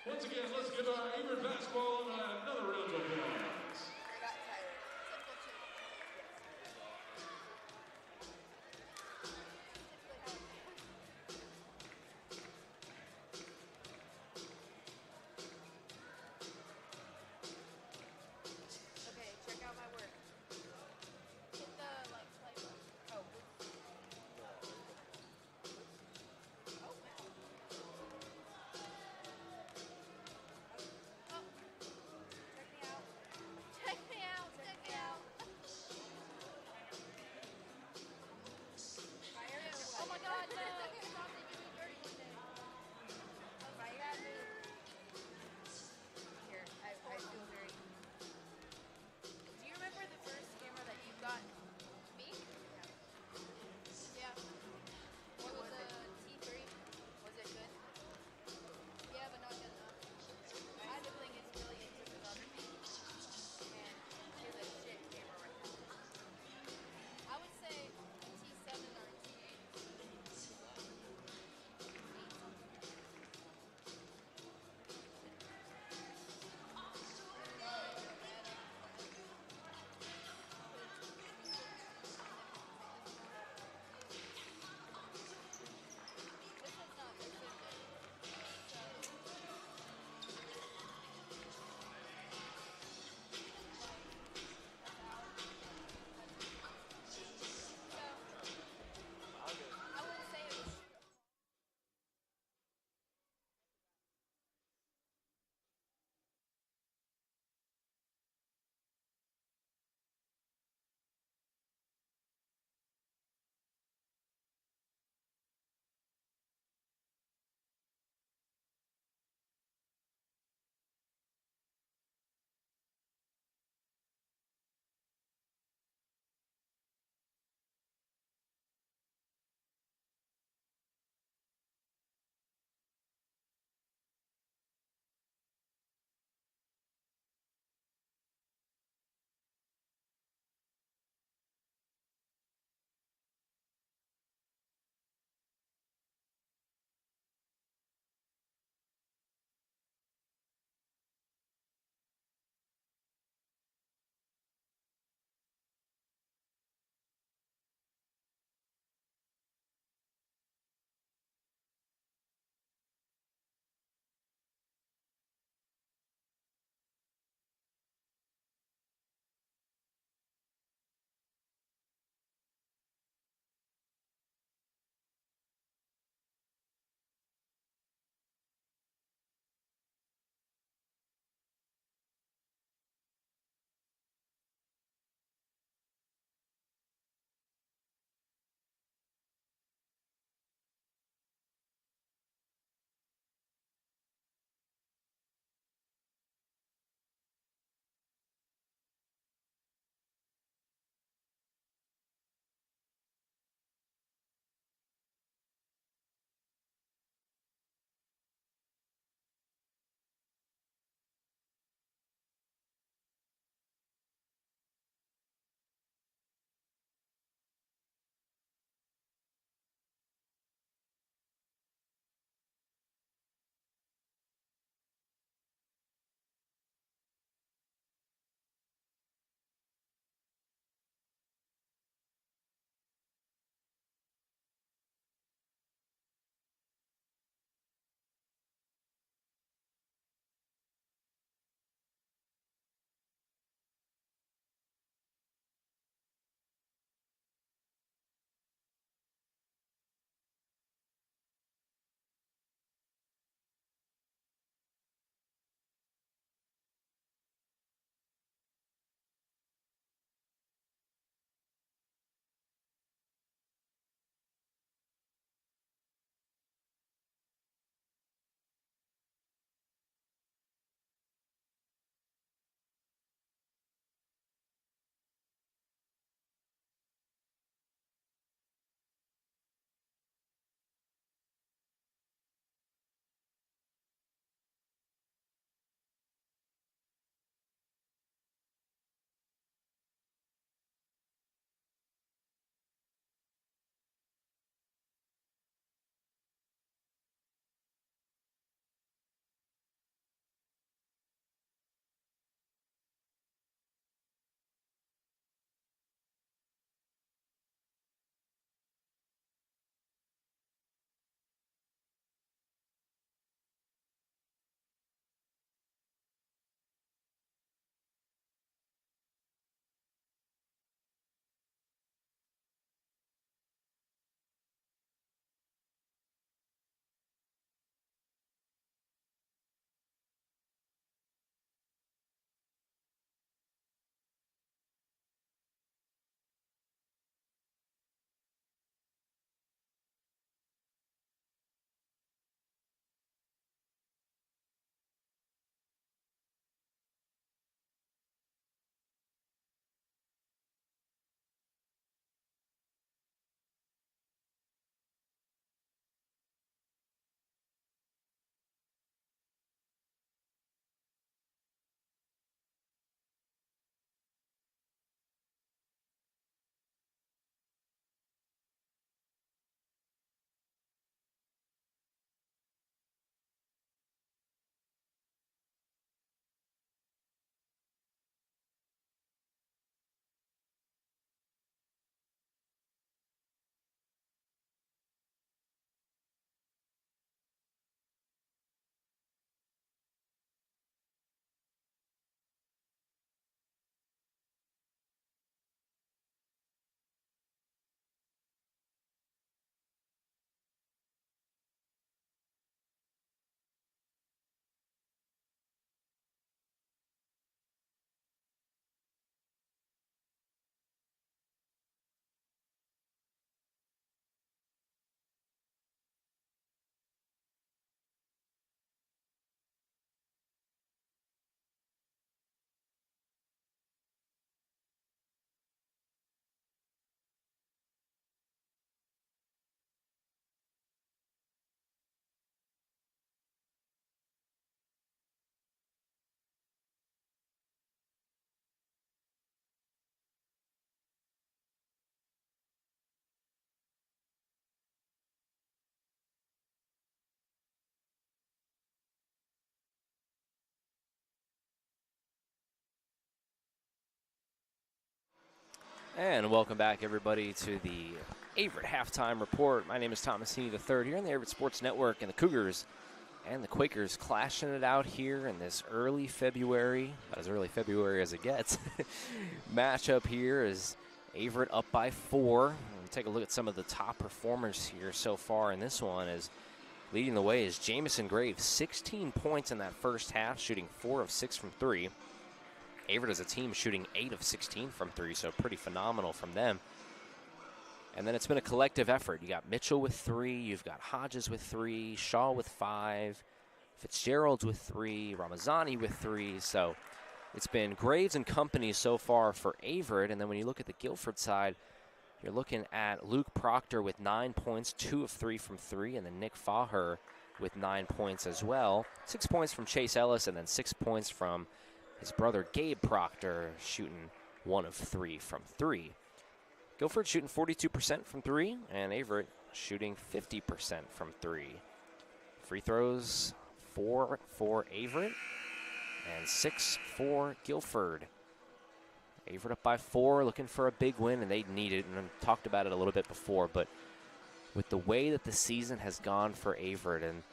Once again, let's give our Averett basketball another round of applause. I got tired. Simple two. Okay, check out my work. Hit the play button. Oh. Oh, wow. Oh, check me out. And welcome back, everybody, to the Averett Halftime Report. My name is Thomas Heaney III here on the Averett Sports Network, and the Cougars and the Quakers clashing it out here in this early February, about as early February as it gets, matchup here is Averett up by 4. We'll take a look at some of the top performers here so far in this one. As leading the way is Jamison Graves, 16 points in that first half, shooting 4 of 6 from 3. Averett as a team shooting 8 of 16 from 3, so pretty phenomenal from them. And then it's been a collective effort. You got Mitchell with 3, you've got Hodges with 3, Shaw with 5, Fitzgerald's with 3, Ramazani with 3. So it's been Graves and company so far for Averett. And then when you look at the Guilford side, you're looking at Luke Proctor with 9 points, 2 of 3 from 3, and then Nick Faher with 9 points as well. 6 points from Chase Ellis, and then 6 points from his brother Gabe Proctor, shooting 1 of 3 from 3. Guilford shooting 42% from 3, and Averett shooting 50% from 3. Free throws, 4 for Averett, and 6 for Guilford. Averett up by 4, looking for a big win, and they need it, and I've talked about it a little bit before, but with the way that the season has gone for Averett, and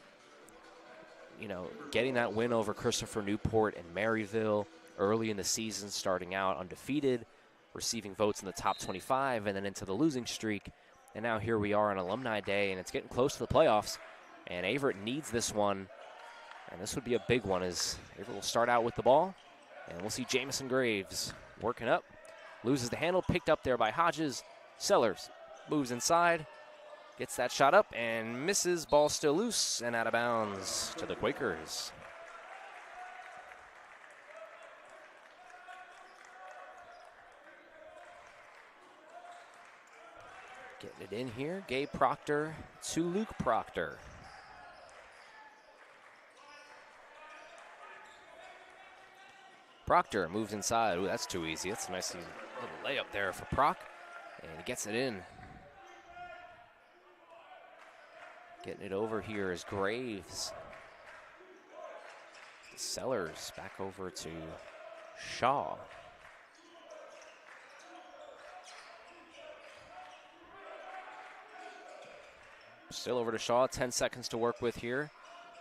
you know, getting that win over Christopher Newport and Maryville early in the season, starting out undefeated, receiving votes in the top 25, and then into the losing streak. And now here we are on Alumni Day, and it's getting close to the playoffs. And Averett needs this one, and this would be a big one as Averett will start out with the ball. And we'll see Jamison Graves working up. Loses the handle, picked up there by Hodges. Sellers moves inside. Gets that shot up and misses. Ball still loose and out of bounds to the Quakers. Getting it in here. Gabe Proctor to Luke Proctor. Proctor moves inside. Ooh, that's too easy. That's a nice little layup there for Proc. And he gets it in. Getting it over here is Graves. Sellers back over to Shaw. Still over to Shaw, 10 seconds to work with here.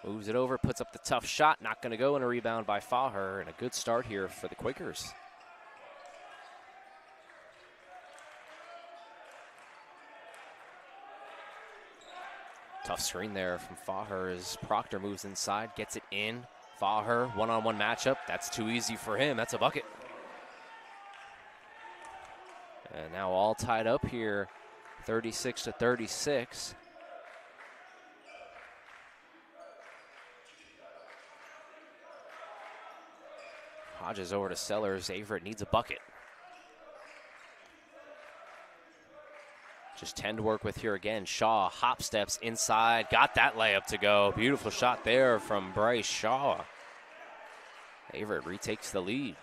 Moves it over, puts up the tough shot, not going to go, and a rebound by Faher, and a good start here for the Quakers. Tough screen there from Faher as Proctor moves inside, gets it in. Faher, one-on-one matchup. That's too easy for him. That's a bucket. And now all tied up here, 36-36. Hodges over to Sellers. Averett needs a bucket. Just 10 to work with here again. Shaw hop steps inside. Got that layup to go. Beautiful shot there from Bryce Shaw. Averett retakes the lead.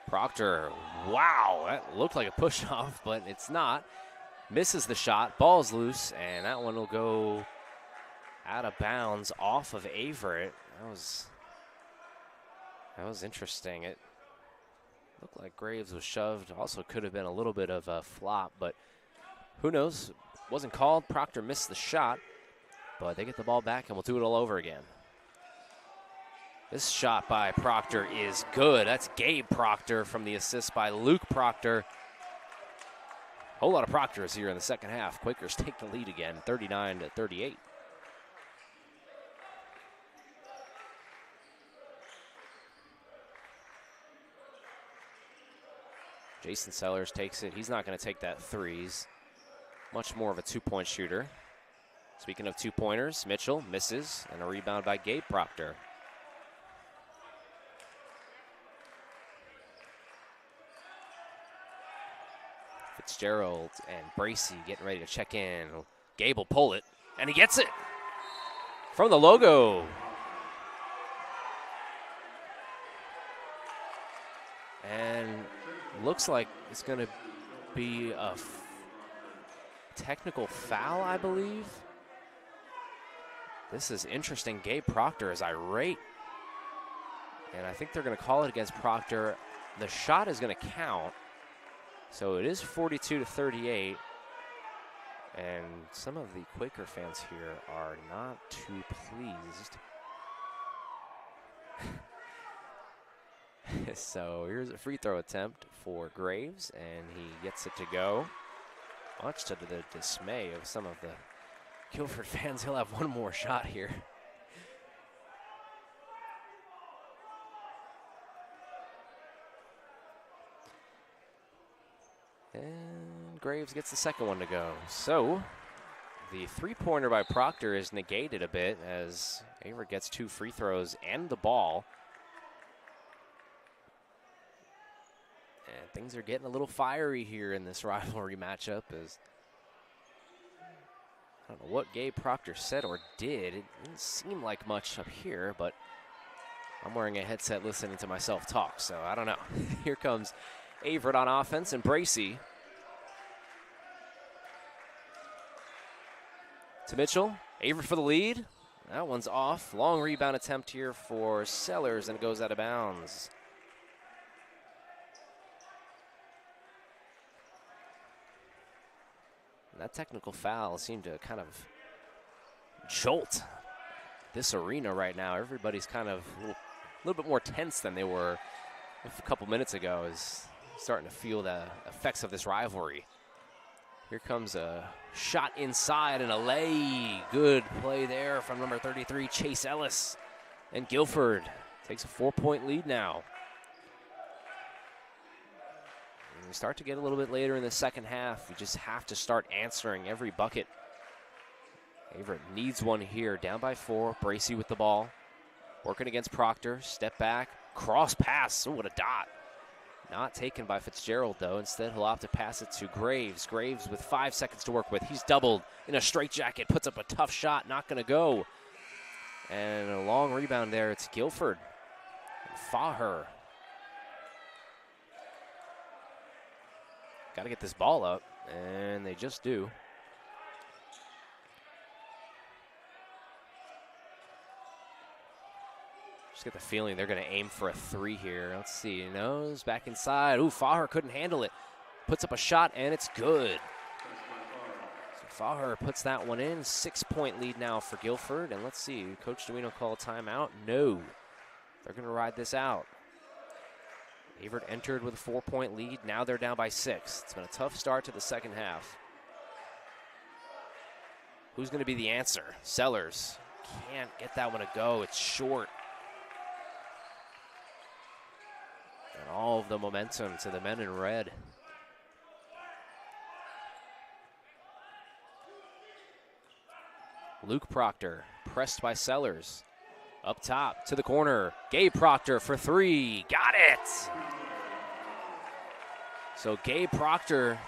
Proctor, wow, that looked like a push-off, but it's not. Misses the shot, ball's loose, and that one will go out of bounds off of Averett. That was interesting. It looked like Graves was shoved. Also could have been a little bit of a flop, but who knows? Wasn't called. Proctor missed the shot, but they get the ball back, and we'll do it all over again. This shot by Proctor is good. That's Gabe Proctor from the assist by Luke Proctor. Whole lot of Proctors here in the second half. Quakers take the lead again, 39-38. Jason Sellers takes it. He's not going to take that threes. Much more of a two-point shooter. Speaking of two-pointers, Mitchell misses, and a rebound by Gabe Proctor. Fitzgerald and Bracey getting ready to check in. Gabe will pull it, and he gets it from the logo. And looks like it's going to be a technical foul, I believe. This is interesting. Gabe Proctor is irate. And I think they're going to call it against Proctor. The shot is going to count. So it is 42-38. And some of the Quaker fans here are not too pleased. So here's a free throw attempt for Graves, and he gets it to go. Much to the dismay of some of the Guilford fans, he'll have one more shot here. And Graves gets the second one to go. So the three-pointer by Proctor is negated a bit as Averett gets 2 free throws and the ball. And things are getting a little fiery here in this rivalry matchup. As I don't know what Gabe Proctor said or did. It didn't seem like much up here, but I'm wearing a headset listening to myself talk, so I don't know. Here comes Averett on offense and Bracey. To Mitchell. Averett for the lead. That one's off. Long rebound attempt here for Sellers, and it goes out of bounds. And that technical foul seemed to kind of jolt this arena right now. Everybody's kind of a little bit more tense than they were a couple minutes ago, is starting to feel the effects of this rivalry. Here comes a shot inside and a lay. Good play there from number 33, Chase Ellis. And Guilford takes a 4-point lead now. And we start to get a little bit later in the second half. We just have to start answering every bucket. Averett needs one here, down by 4. Bracey with the ball. Working against Proctor. Step back. Cross pass. Oh, what a dot. Not taken by Fitzgerald, though. Instead, he'll opt to pass it to Graves. Graves with 5 seconds to work with. He's doubled in a straitjacket. Puts up a tough shot. Not going to go. And a long rebound there. It's Guilford. Faher. Got to get this ball up, and they just do. Just get the feeling they're going to aim for a 3 here. Let's see. Nose back inside. Ooh, Faher couldn't handle it. Puts up a shot, and it's good. So Faher puts that one in. 6-point lead now for Guilford. And let's see. Coach Duino call a timeout? No. They're going to ride this out. Averett entered with a 4-point lead. Now they're down by 6. It's been a tough start to the second half. Who's going to be the answer? Sellers. Can't get that one to go. It's short. And all of the momentum to the men in red. Luke Proctor, pressed by Sellers. Up top to the corner. Gabe Proctor for 3. Got it! So Gabe Proctor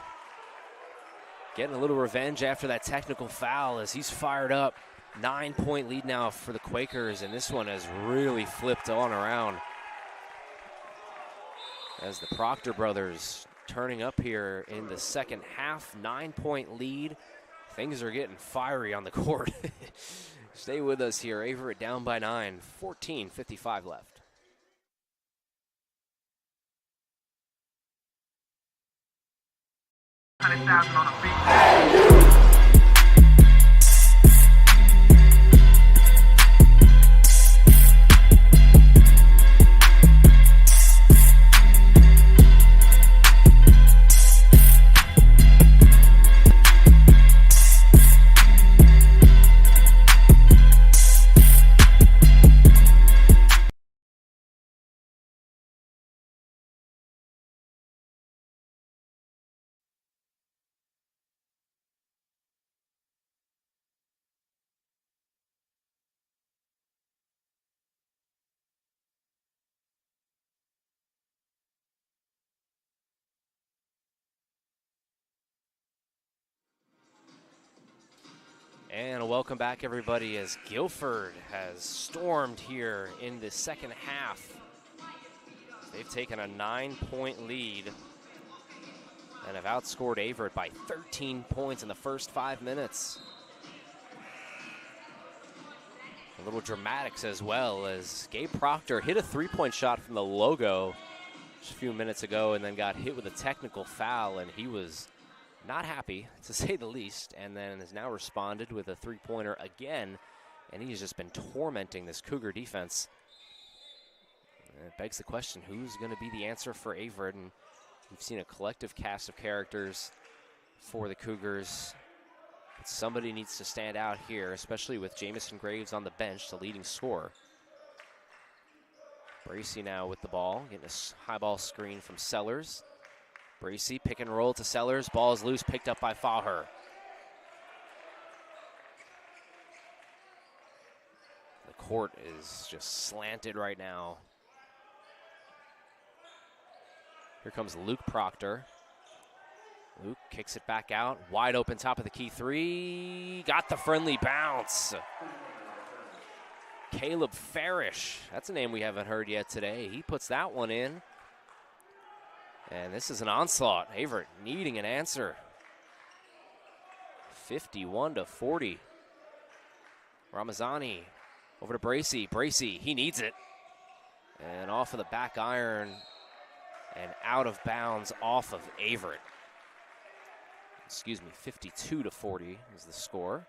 getting a little revenge after that technical foul as he's fired up. 9-point lead now for the Quakers, and this one has really flipped on around. As the Proctor brothers turning up here in the second half. 9-point lead. Things are getting fiery on the court. Stay with us here. Averett down by 9. 14:55 left. And welcome back, everybody, as Guilford has stormed here in the second half. They've taken a 9-point lead and have outscored Averett by 13 points in the first 5 minutes. A little dramatics as well, as Gabe Proctor hit a three-point shot from the logo just a few minutes ago and then got hit with a technical foul, and he was not happy, to say the least, and then has now responded with a three-pointer again, and he's just been tormenting this Cougar defense. And it begs the question, who's going to be the answer for Averett? And we've seen a collective cast of characters for the Cougars. But somebody needs to stand out here, especially with Jamison Graves on the bench, the leading scorer. Bracy now with the ball, getting a high ball screen from Sellers. Bracy, pick and roll to Sellers. Ball is loose, picked up by Faher. The court is just slanted right now. Here comes Luke Proctor. Luke kicks it back out. Wide open top of the key three. Got the friendly bounce. Caleb Farish. That's a name we haven't heard yet today. He puts that one in. And this is an onslaught. Averett needing an answer. 51-40. Ramazani over to Bracy. Bracy, he needs it. And off of the back iron and out of bounds off of Averett. Excuse me, 52-40 is the score.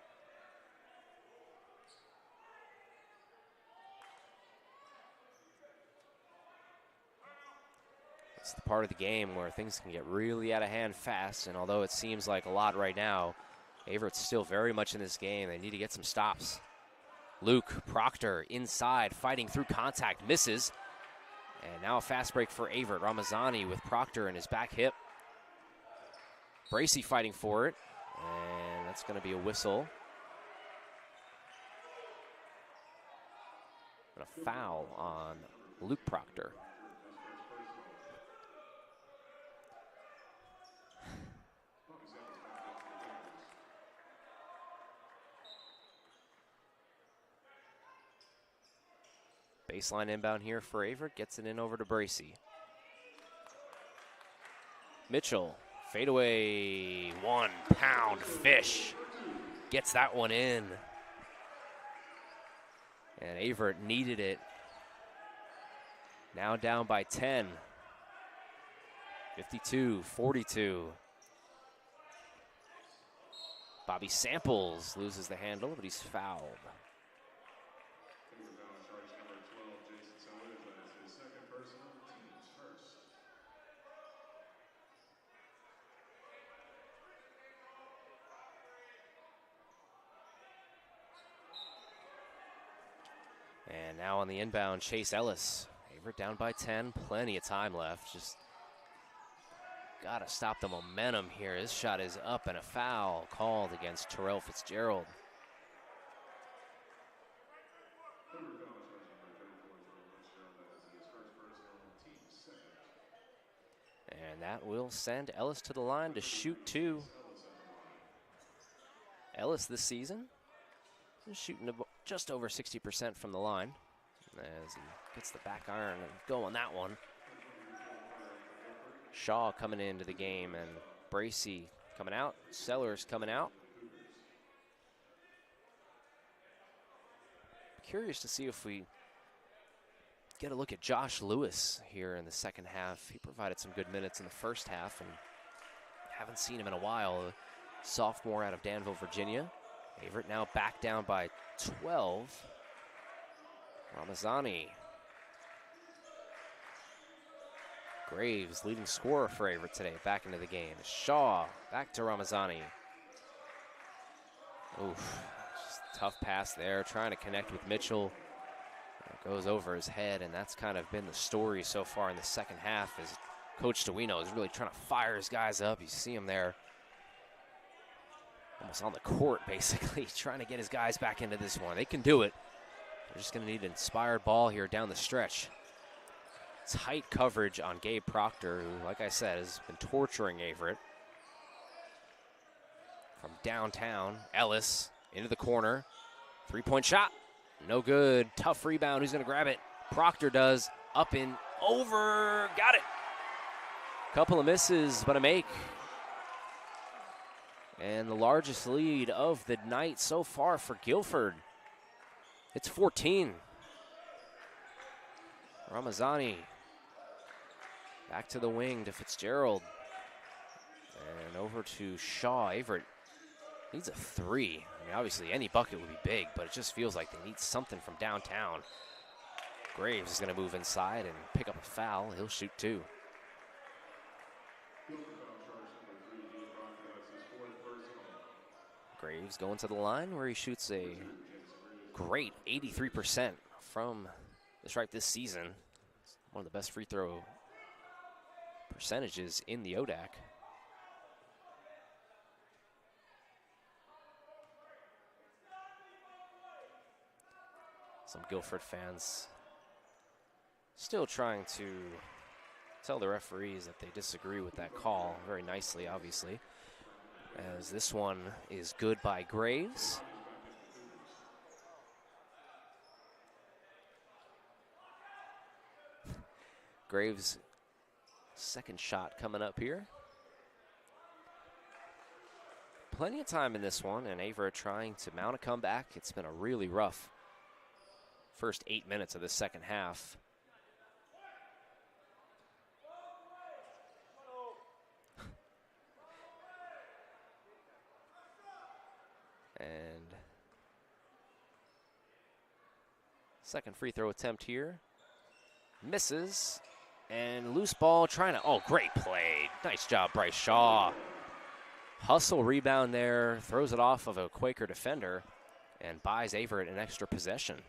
It's the part of the game where things can get really out of hand fast, and although it seems like a lot right now, Averett's still very much in this game. They need to get some stops. Luke Proctor inside, fighting through contact, misses. And now a fast break for Averett. Ramazani with Proctor in his back hip. Bracy fighting for it, and that's going to be a whistle. And a foul on Luke Proctor. Baseline inbound here for Averett, gets it in over to Bracy. Mitchell, fadeaway, 1 pound fish. Gets that one in. And Averett needed it. Now down by 10. 52-42. Bobby Samples loses the handle, but he's fouled. And now on the inbound, Chase Ellis. Averett down by 10, plenty of time left. Just got to stop the momentum here. His shot is up and a foul called against Terrell Fitzgerald. And that will send Ellis to the line to shoot two. Ellis this season is shooting just over 60% from the line as he gets the back iron and go on that one. Shaw coming into the game and Bracy coming out. Sellers coming out. Curious to see if we get a look at Josh Lewis here in the second half. He provided some good minutes in the first half and haven't seen him in a while. A sophomore out of Danville, Virginia. Averett now back down by 12. Ramazani. Graves, leading scorer for Averett today, back into the game. Shaw, back to Ramazani. Oof, just tough pass there, trying to connect with Mitchell. It goes over his head, and that's kind of been the story so far in the second half, as Coach DeWino is really trying to fire his guys up. You see him there, almost on the court, basically, trying to get his guys back into this one. They can do it. They're just going to need an inspired ball here down the stretch. Tight coverage on Gabe Proctor, who, like I said, has been torturing Averett. From downtown, Ellis into the corner. Three-point shot. No good. Tough rebound. Who's going to grab it? Proctor does. Up and over. Got it. Couple of misses, but a make. And the largest lead of the night so far for Guilford. It's 14. Ramazani back to the wing to Fitzgerald. And over to Shaw. Averett needs a 3. I mean, obviously any bucket would be big, but it just feels like they need something from downtown. Graves is going to move inside and pick up a foul. He'll shoot 2. Graves going to the line where he shoots a great 83% from the stripe this season. One of the best free throw percentages in the ODAC. Some Guilford fans still trying to tell the referees that they disagree with that call very nicely, obviously. As this one is good by Graves. Graves' second shot coming up here. Plenty of time in this one, and Averett trying to mount a comeback. It's been a really rough first 8 minutes of the second half. And second free throw attempt here. Misses. And loose ball trying to, oh, great play. Nice job, Bryce Shaw. Hustle rebound there. Throws it off of a Quaker defender and buys Averett an extra possession. —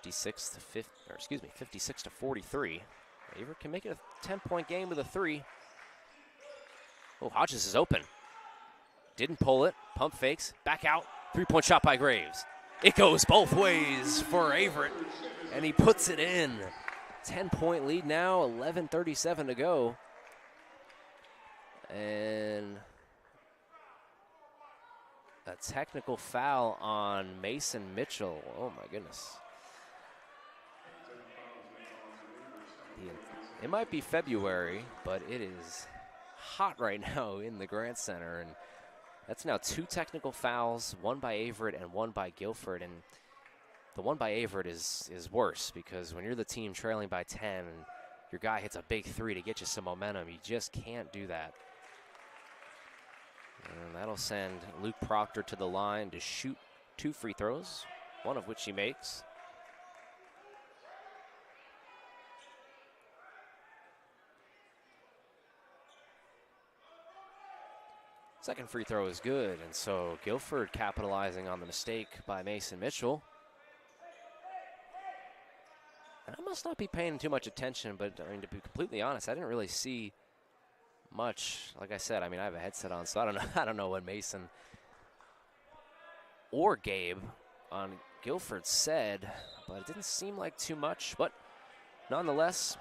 56 to 43. Averett can make it a 10-point game with a 3. Oh, Hodges is open. Didn't pull it. Pump fakes. Back out. 3-point shot by Graves. It goes both ways for Averett, and he puts it in. 10-point lead now. 11:37 to go. And a technical foul on Mason Mitchell. Oh, my goodness. It might be February, but it is hot right now in the Grant Center, and that's now 2 technical fouls, one by Averett and one by Guilford. And the one by Averett is worse, because when you're the team trailing by 10 and your guy hits a big 3 to get you some momentum, you just can't do that. And that'll send Luke Proctor to the line to shoot 2 free throws, one of which he makes. Second free throw is good, and so Guilford capitalizing on the mistake by Mason Mitchell. And I must not be paying too much attention, but I mean, to be completely honest, I didn't really see much. Like I said, I mean, I have a headset on, so I don't know. I don't know what Mason or Gabe on Guilford said, but it didn't seem like too much. But nonetheless,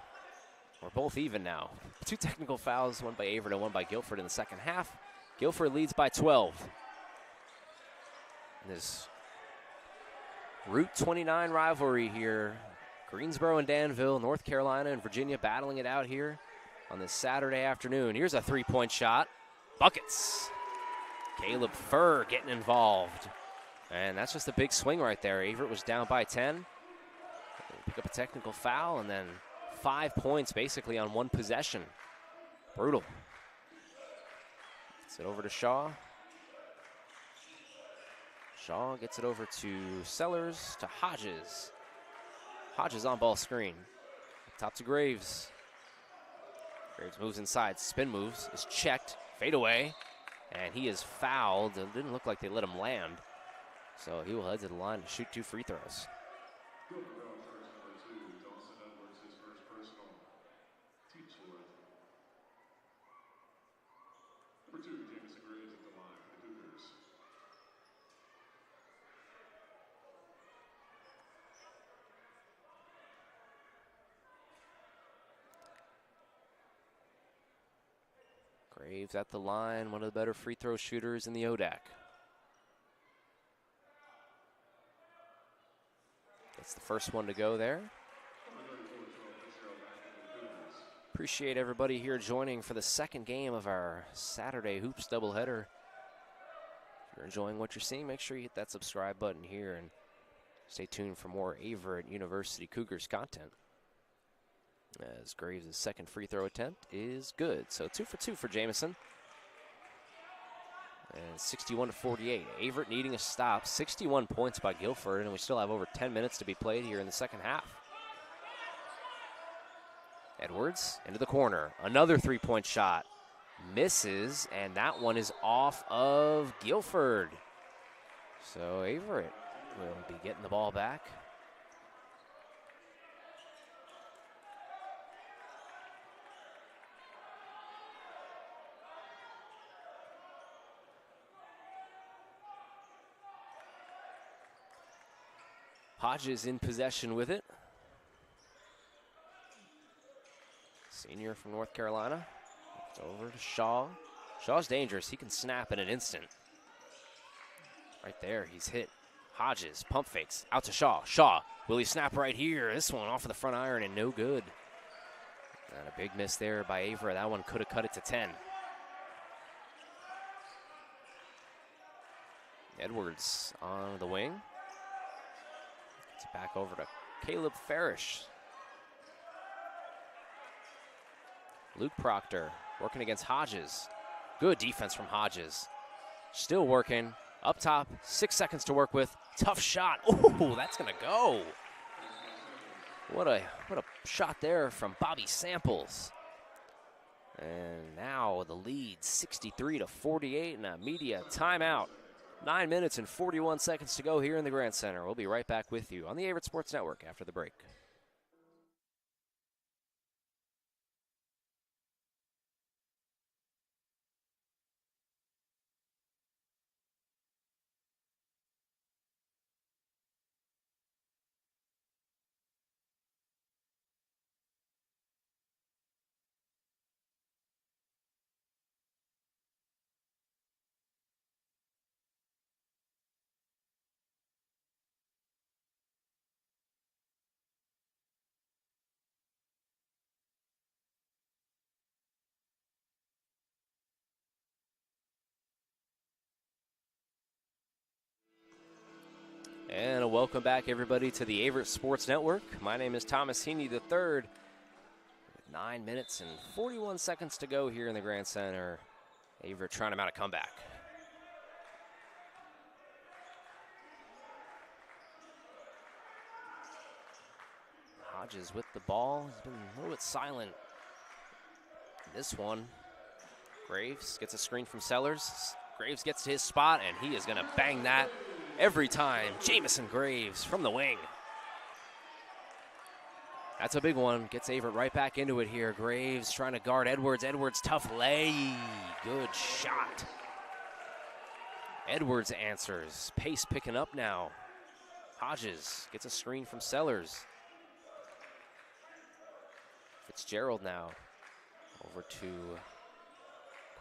we're both even now. 2 technical fouls, one by Averett and one by Guilford in the second half. Guilford leads by 12. This Route 29 rivalry here. Greensboro and Danville, North Carolina and Virginia battling it out here on this Saturday afternoon. Here's a 3-point shot. Buckets. Caleb Furr getting involved. And that's just a big swing right there. Averett was down by 10. Pick up a technical foul, and then 5 points basically on one possession. Brutal. Gets it over to Shaw. Shaw gets it over to Sellers, to Hodges. Hodges on ball screen. Top to Graves. Graves moves inside, spin moves, is checked, fade away, and he is fouled. It didn't look like they let him land. So he will head to the line to shoot 2 free throws. Graves at the line, one of the better free throw shooters in the ODAC. That's the first one to go there. Appreciate everybody here joining for the second game of our Saturday Hoops doubleheader If you're enjoying what you're seeing, make sure you hit that subscribe button here and stay tuned for more Averett University Cougars content. As Graves' second free throw attempt is good. So 2 for 2 for Jamison. And 61-48. Averett needing a stop. 61 points by Guilford, and we still have over 10 minutes to be played here in the second half. Edwards into the corner. Another three-point shot. Misses, and that one is off of Guilford. So Averett will be getting the ball back. Hodges in possession with it. Senior from North Carolina. It's over to Shaw. Shaw's dangerous. He can snap in an instant. Right there, he's hit. Hodges, pump fakes, out to Shaw. Shaw, will he snap right here? This one off of the front iron and no good. And a big miss there by Averett. That one could have cut it to 10. Edwards on the wing. It's back over to Caleb Farish. Luke Proctor working against Hodges. Good defense from Hodges. Still working. Up top, 6 seconds to work with. Tough shot. Oh, that's going to go. What a shot there from Bobby Samples. And now the lead, 63-48, and a media timeout. 9 minutes and 41 seconds to go here in the Grant Center. We'll be right back with you on the Averett Sports Network after the break. And a welcome back, everybody, to the Averett Sports Network. My name is Thomas Heaney III. With 9 minutes and 41 seconds to go here in the Grant Center. Averett trying to mount a comeback. Hodges with the ball. He's been a little bit silent. This one, Graves gets a screen from Sellers. Graves gets to his spot, and he is going to bang that every time. Jamison Graves from the wing. That's a big one. Gets Averett right back into it here. Graves trying to guard Edwards. Edwards, tough lay. Good shot. Edwards answers. Pace picking up now. Hodges gets a screen from Sellers. Fitzgerald now. Over to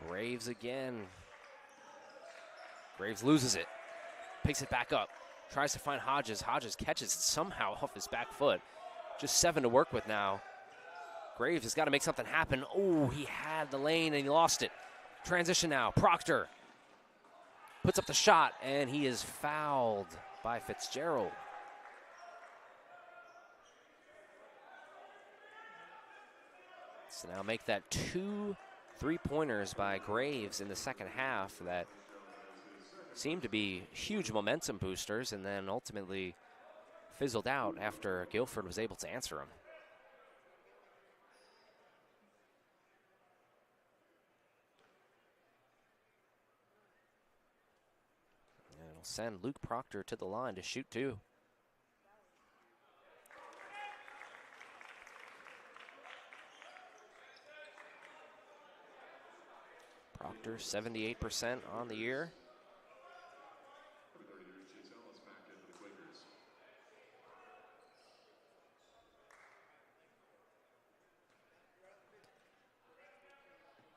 Graves again. Graves loses it. Picks it back up. Tries to find Hodges. Hodges catches it somehow off his back foot. Just 7 to work with now. Graves has got to make something happen. Oh, he had the lane and he lost it. Transition now. Proctor puts up the shot and he is fouled by Fitzgerald. So now make that 2 3-pointers by Graves in the second half that seemed to be huge momentum boosters and then ultimately fizzled out after Guilford was able to answer him. And it'll send Luke Proctor to the line to shoot 2. Proctor, 78% on the year.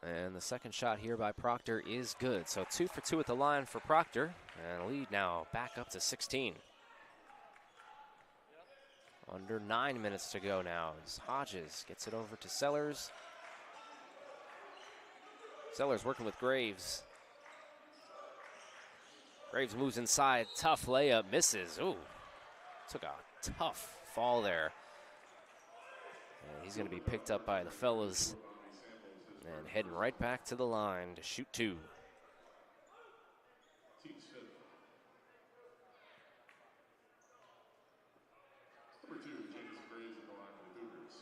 And the second shot here by Proctor is good. So 2 for 2 at the line for Proctor. And lead now back up to 16. Under 9 minutes to go now as Hodges gets it over to Sellers. Sellers working with Graves. Graves moves inside, tough layup, misses. Ooh, took a tough fall there. And he's going to be picked up by the fellas and heading right back to the line to shoot 2. Number 2, James Graves at the line for the Cougars.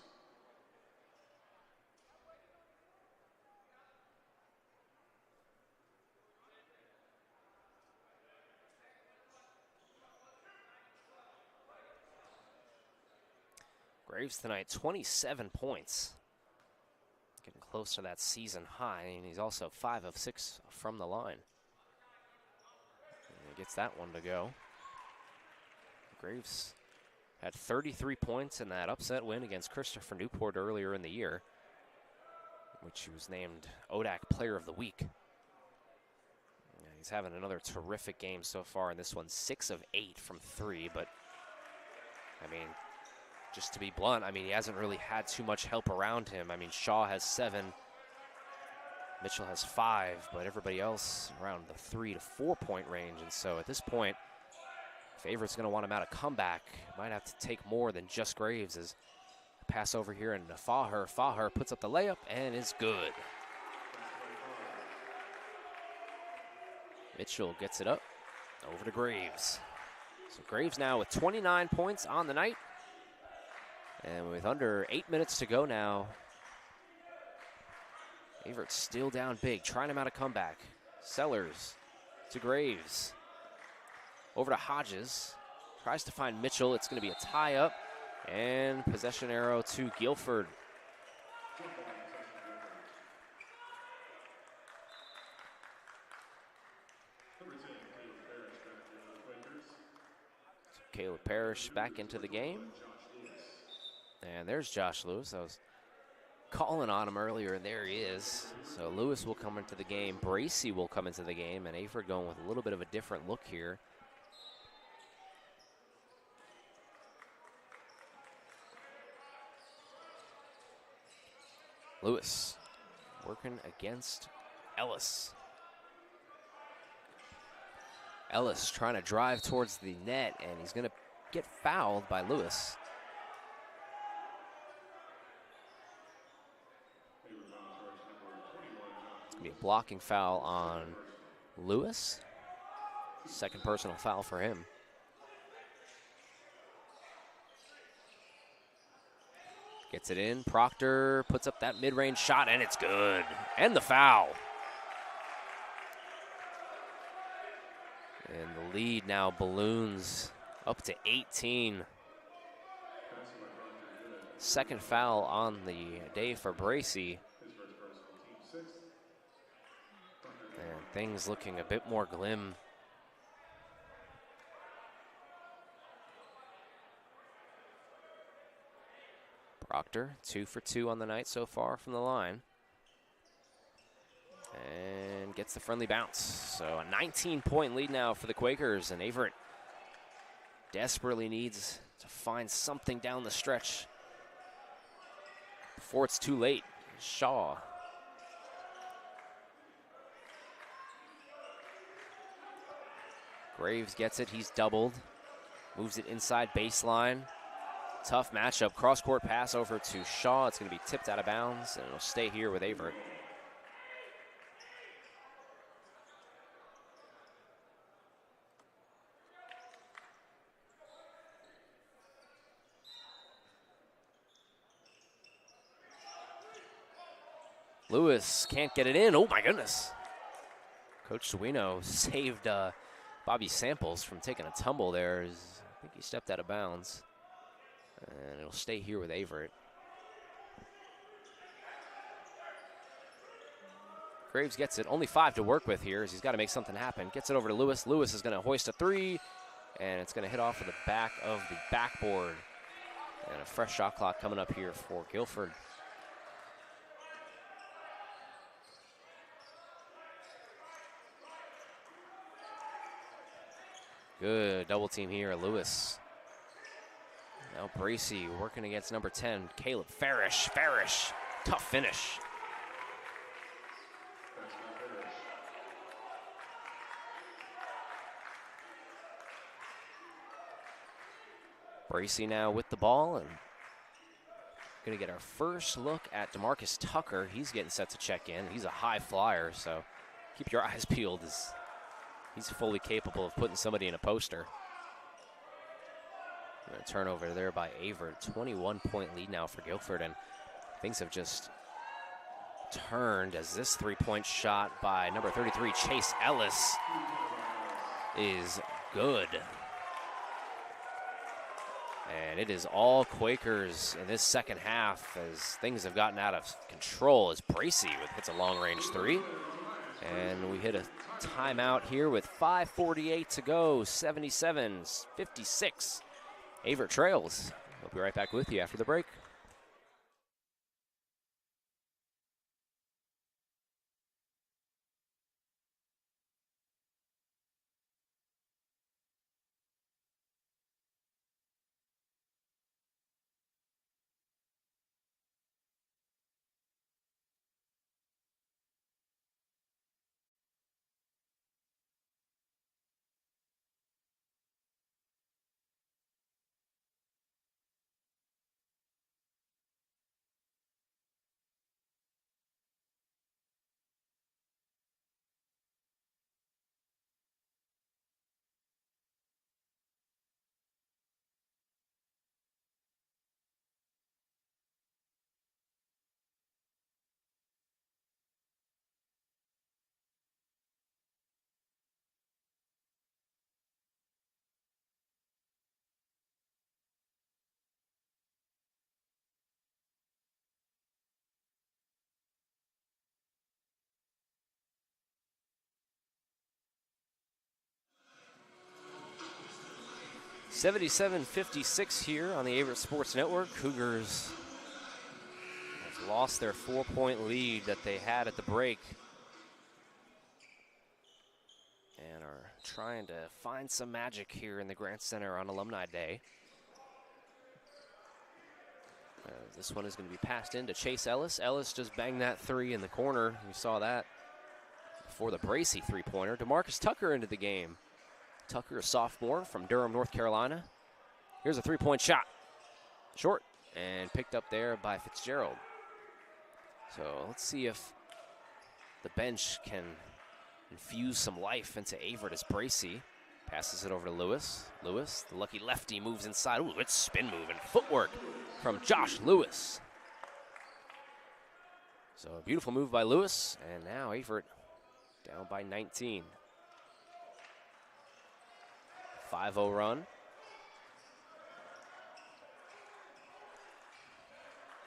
Graves tonight, 27 points. Getting close to that season high, and he's also 5 of 6 from the line. And he gets that one to go. Graves had 33 points in that upset win against Christopher Newport earlier in the year, which he was named ODAC Player of the Week. Yeah, he's having another terrific game so far in this one, 6 of 8 from 3, but I mean, just to be blunt, I mean, he hasn't really had too much help around him. I mean, Shaw has 7, Mitchell has 5, but everybody else around the 3 to 4 point range. And so at this point, if Averett's going to want him out of comeback, might have to take more than just Graves. As pass over here and Faher. Faher puts up the layup and is good. Mitchell gets it up over to Graves. So Graves now with 29 points on the night. And with under 8 minutes to go now, Averett's still down big, trying him out of comeback. Sellers to Graves. Over to Hodges. Tries to find Mitchell. It's going to be a tie-up. And possession arrow to Guilford. So Caleb Parrish back into the game. And there's Josh Lewis. I was calling on him earlier, and there he is. So Lewis will come into the game. Bracy will come into the game, and Averett going with a little bit of a different look here. Lewis working against Ellis. Ellis trying to drive towards the net, and he's going to get fouled by Lewis. It's going to be a blocking foul on Lewis. Second personal foul for him. Gets it in. Proctor puts up that mid-range shot, and it's good. And the foul. And the lead now balloons up to 18. Second foul on the day for Bracy. And things looking a bit more glim. Proctor, 2 for 2 on the night so far from the line. And gets the friendly bounce. So a 19-point lead now for the Quakers, and Averett desperately needs to find something down the stretch before it's too late. Shaw. Graves gets it, he's doubled. Moves it inside baseline. Tough matchup, cross-court pass over to Shaw. It's going to be tipped out of bounds, and it'll stay here with Averett. Lewis can't get it in. Oh, my goodness. Coach Suino saved Bobby Samples from taking a tumble there. I think he stepped out of bounds. And it'll stay here with Averett. Graves gets it. Only 5 to work with here as he's got to make something happen. Gets it over to Lewis. Lewis is going to hoist a 3. And it's going to hit off of the back of the backboard. And a fresh shot clock coming up here for Guilford. Good double team here, Lewis. Now Bracy working against number 10, Caleb Farish. Farish, tough finish. Bracey now with the ball, and going to get our first look at DeMarcus Tucker. He's getting set to check in. He's a high flyer, so keep your eyes peeled as he's fully capable of putting somebody in a poster. And a turnover there by Averett. 21-point lead now for Guilford, and things have just turned as this three-point shot by number 33, Chase Ellis, is good. And it is all Quakers in this second half as things have gotten out of control as Bracey hits a long-range three. And we hit a timeout here with 5:48 to go, 77-56. Averett trails. We'll be right back with you after the break. (77-56) here on the Averett Sports Network. Cougars have lost their 4-point lead that they had at the break and are trying to find some magic here in the Grant Center on Alumni Day. This one is going to be passed in to Chase Ellis. Ellis just banged that three in the corner. You saw that before the Bracey three-pointer. DeMarcus Tucker into the game. Tucker, a sophomore from Durham, North Carolina. Here's a three-point shot. Short and picked up there by Fitzgerald. So let's see if the bench can infuse some life into Averett as Bracey passes it over to Lewis. Lewis, the lucky lefty, moves inside. Ooh, it's spin move and footwork from Josh Lewis. So a beautiful move by Lewis, and now Averett down by 19. 5-0 run.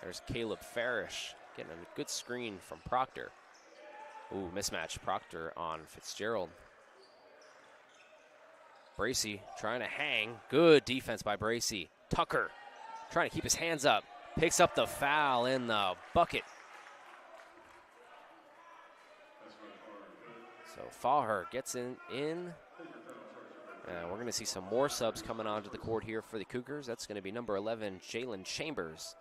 There's Caleb Farish getting a good screen from Proctor. Ooh, mismatch. Proctor on Fitzgerald. Bracey trying to hang. Good defense by Bracey. Tucker trying to keep his hands up. Picks up the foul in the bucket. So Faher gets in. We're going to see some more subs coming onto the court here for the Cougars. That's going to be number 11, Jalen Chambers.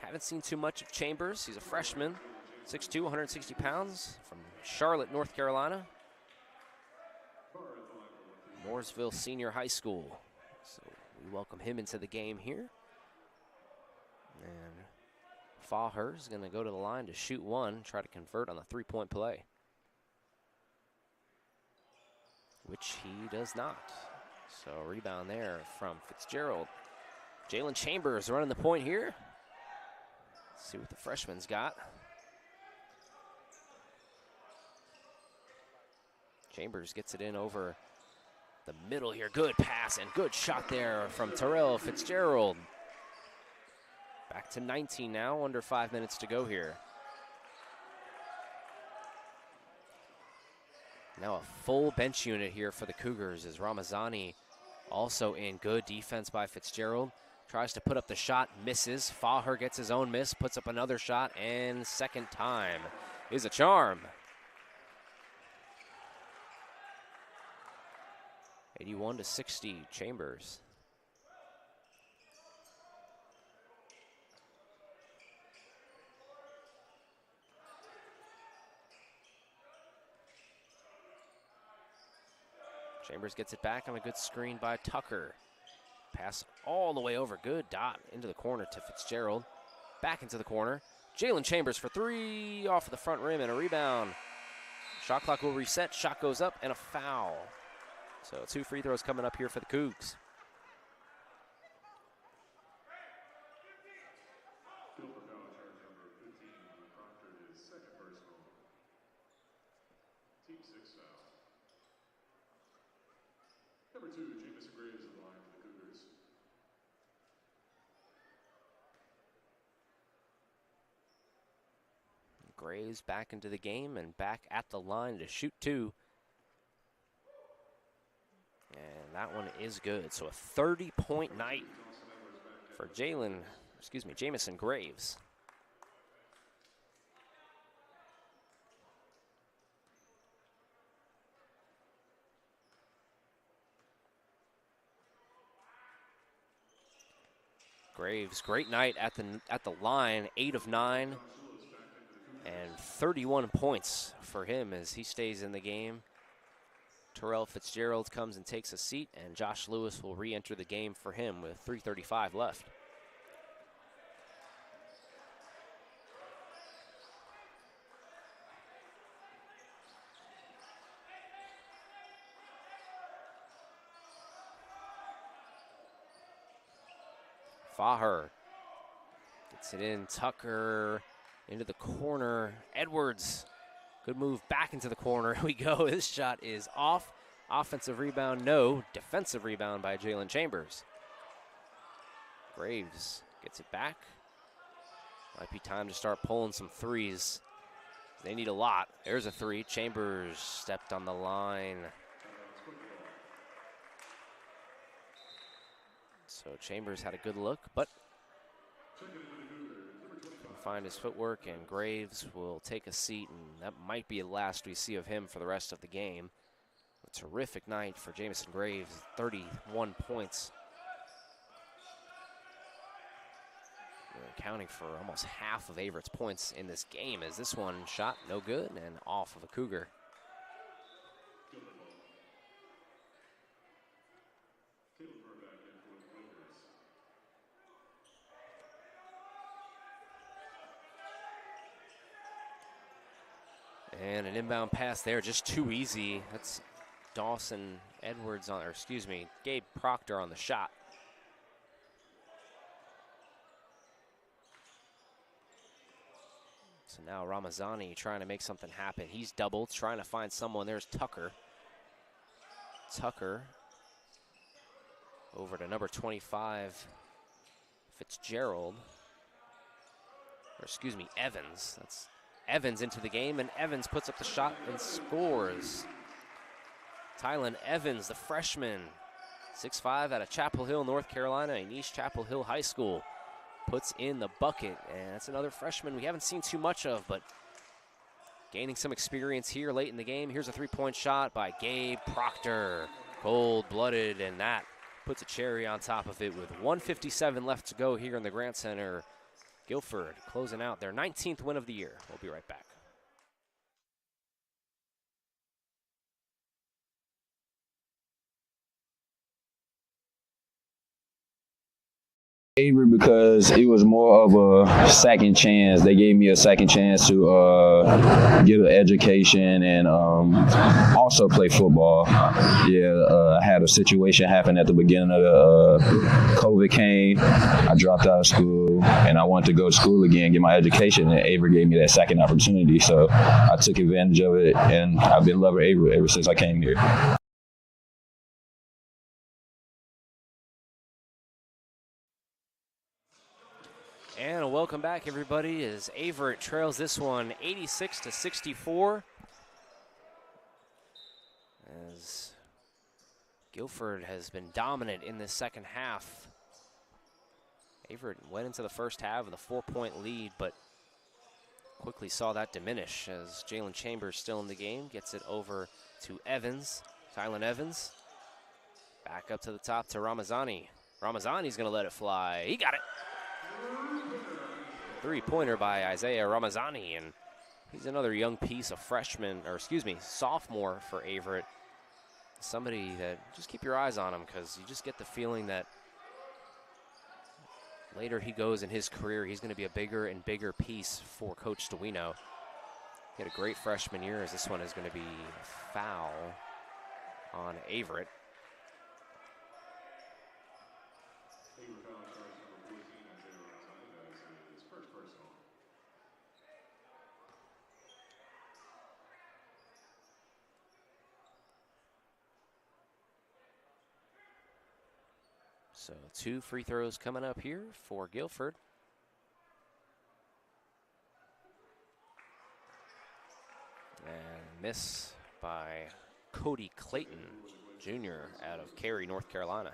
Haven't seen too much of Chambers. He's a freshman, 6'2", 160 pounds, from Charlotte, North Carolina. Mooresville Senior High School. So we welcome him into the game here. And Faher is going to go to the line to shoot one, try to convert on the three-point play, which he does not. So rebound there from Fitzgerald. Jalen Chambers running the point here. Let's see what the freshman's got. Chambers gets it in over the middle here. Good pass and good shot there from Terrell Fitzgerald. Back to 19 now, under 5 minutes to go here. Now a full bench unit here for the Cougars as Ramazani also in. Good defense by Fitzgerald. Tries to put up the shot, misses. Faher gets his own miss, puts up another shot, and second time is a charm. 81-60, Chambers. Chambers gets it back on a good screen by Tucker. Pass all the way over. Good dot into the corner to Fitzgerald. Back into the corner. Jalen Chambers for three off of the front rim and a rebound. Shot clock will reset. Shot goes up and a foul. So 2 free throws coming up here for the Cougs. Guilford foul charge number 15, Proctor, his second personal. Team 6 foul. Number 2, Jamison Graves in line for the Cougars. Graves back into the game and back at the line to shoot 2. And that one is good. So a 30-point night for Jamison Graves. Graves, great night at the line, 8 of 9, and 31 points for him as he stays in the game. Terrell Fitzgerald comes and takes a seat, and Josh Lewis will re-enter the game for him with 3:35 left. Faher gets it in. Tucker into the corner. Edwards, good move back into the corner. Here we go. This shot is off. Offensive rebound, no. Defensive rebound by Jalen Chambers. Graves gets it back. Might be time to start pulling some threes. They need a lot. There's a three. Chambers stepped on the line. So Chambers had a good look, but couldn't find his footwork, and Graves will take a seat, and that might be the last we see of him for the rest of the game. A terrific night for Jamison Graves, 31 points. Accounting for almost half of Averett's points in this game, as this one shot no good and off of a Cougar. And an inbound pass there, just too easy. That's Dawson Edwards on, or excuse me, Gabe Proctor on the shot. So now Ramazani trying to make something happen. He's doubled, trying to find someone. There's Tucker. Tucker over to number 25, Fitzgerald. Or excuse me, Evans. That's Evans into the game, and Evans puts up the shot and scores. Tylen Evans, the freshman, 6'5", out of Chapel Hill, North Carolina, and East Chapel Hill High School, puts in the bucket. And that's another freshman we haven't seen too much of, but gaining some experience here late in the game. Here's a three-point shot by Gabe Proctor, cold-blooded, and that puts a cherry on top of it with 1:57 left to go here in the Grant Center. Guilford closing out their 19th win of the year. We'll be right back. Avery, because it was more of a second chance. They gave me a second chance to get an education and also play football. I had a situation happen at the beginning of the COVID came. I dropped out of school and I wanted to go to school again, get my education, and Avery gave me that second opportunity. So I took advantage of it, and I've been loving Avery ever since I came here. And welcome back, everybody, as Averett trails this one 86-64. As Guilford has been dominant in this second half. Averett went into the first half with a 4-point lead, but quickly saw that diminish as Jalen Chambers, still in the game, gets it over to Evans, Tylen Evans. Back up to the top to Ramazani. Ramazani's going to let it fly. He got it. Three-pointer by Isaiah Ramazani, and he's another young piece, a freshman, or excuse me, sophomore for Averett. Somebody that just keep your eyes on him, because you just get the feeling that later he goes in his career, he's going to be a bigger and bigger piece for Coach Stewino. He had a great freshman year, as this one is going to be foul on Averett. So 2 free throws coming up here for Guilford. And miss by Cody Clayton, Jr. out of Cary, North Carolina.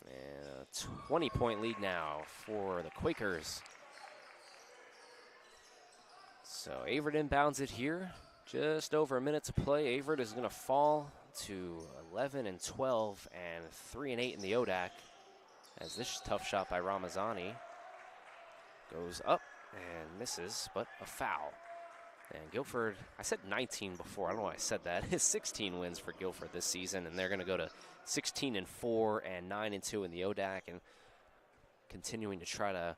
And a 20-point lead now for the Quakers. So Averett inbounds it here. Just over a minute to play. Averett is going to fall to 11 and 12 and 3 and 8 in the ODAC, as this tough shot by Ramazani goes up and misses, but a foul. And Guilford, I said 19 before. I don't know why I said that. It's 16 wins for Guilford this season, and they're going to go to 16 and 4 and 9 and 2 in the ODAC, and continuing to try to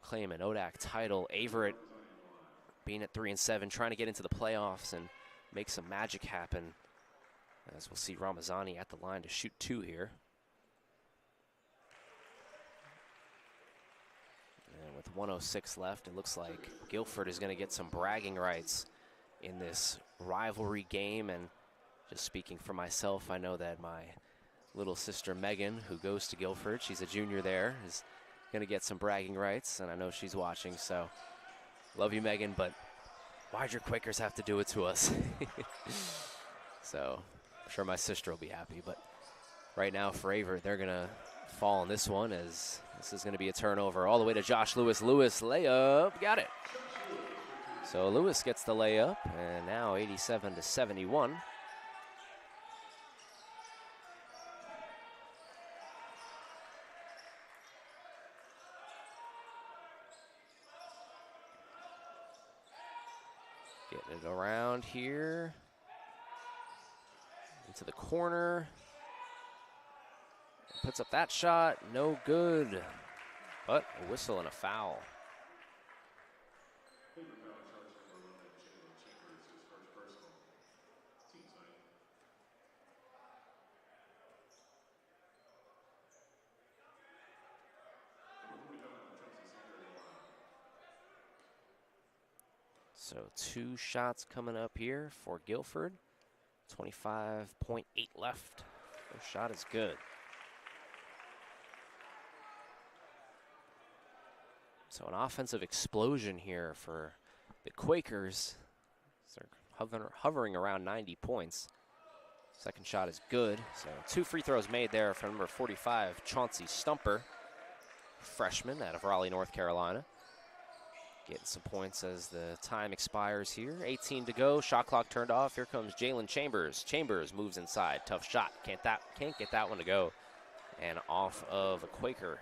claim an ODAC title. Averett being at 3 and 7, trying to get into the playoffs and make some magic happen. As we'll see Ramazani at the line to shoot 2 here. And with 1:06 left, it looks like Guilford is going to get some bragging rights in this rivalry game. And just speaking for myself, I know that my little sister Megan, who goes to Guilford, she's a junior there, is going to get some bragging rights, and I know she's watching, so love you, Megan, but why'd your Quakers have to do it to us? So I'm sure my sister will be happy, but right now for Averett, they're going to fall on this one, as this is going to be a turnover all the way to Josh Lewis. Lewis, layup, got it. So Lewis gets the layup, and now 87 to 71. Getting it around here into the corner. Puts up that shot, no good, but a whistle and a foul. So 2 shots coming up here for Guilford. 25.8 left. First shot is good. So an offensive explosion here for the Quakers. They're hovering around 90 points. Second shot is good. So 2 free throws made there from number 45, Chauncey Stumper, freshman out of Raleigh, North Carolina. Getting some points as the time expires here. 18 to go. Shot clock turned off. Here comes Jalen Chambers. Chambers moves inside. Tough shot. Can't get that one to go. And off of a Quaker.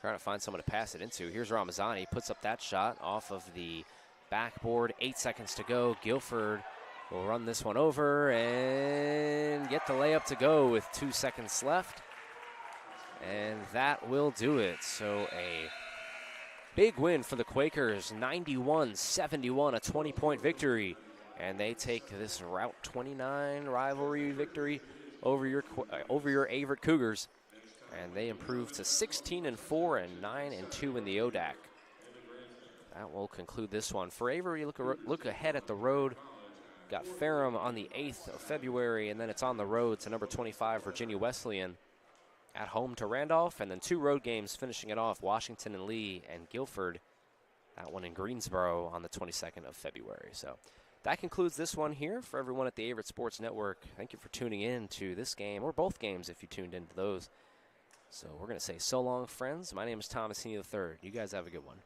Trying to find someone to pass it into. Here's Ramazani. Puts up that shot off of the backboard. 8 seconds to go. Guilford will run this one over and get the layup to go with 2 seconds left. And that will do it. So a big win for the Quakers, 91-71, a 20-point victory. And they take this Route 29 rivalry victory over your Averett Cougars. And they improve to 16 and 4 and 9 and 2 in the ODAC. That will conclude this one. For Averett, look ahead at the road. Got Ferrum on the 8th of February, and then it's on the road to number 25, Virginia Wesleyan. At home to Randolph, and then 2 road games finishing it off, Washington and Lee and Guilford. That one in Greensboro on the 22nd of February. So that concludes this one here. For everyone at the Averett Sports Network, thank you for tuning in to this game, or both games if you tuned into those. So we're going to say so long, friends. My name is Thomas Heaney III. You guys have a good one.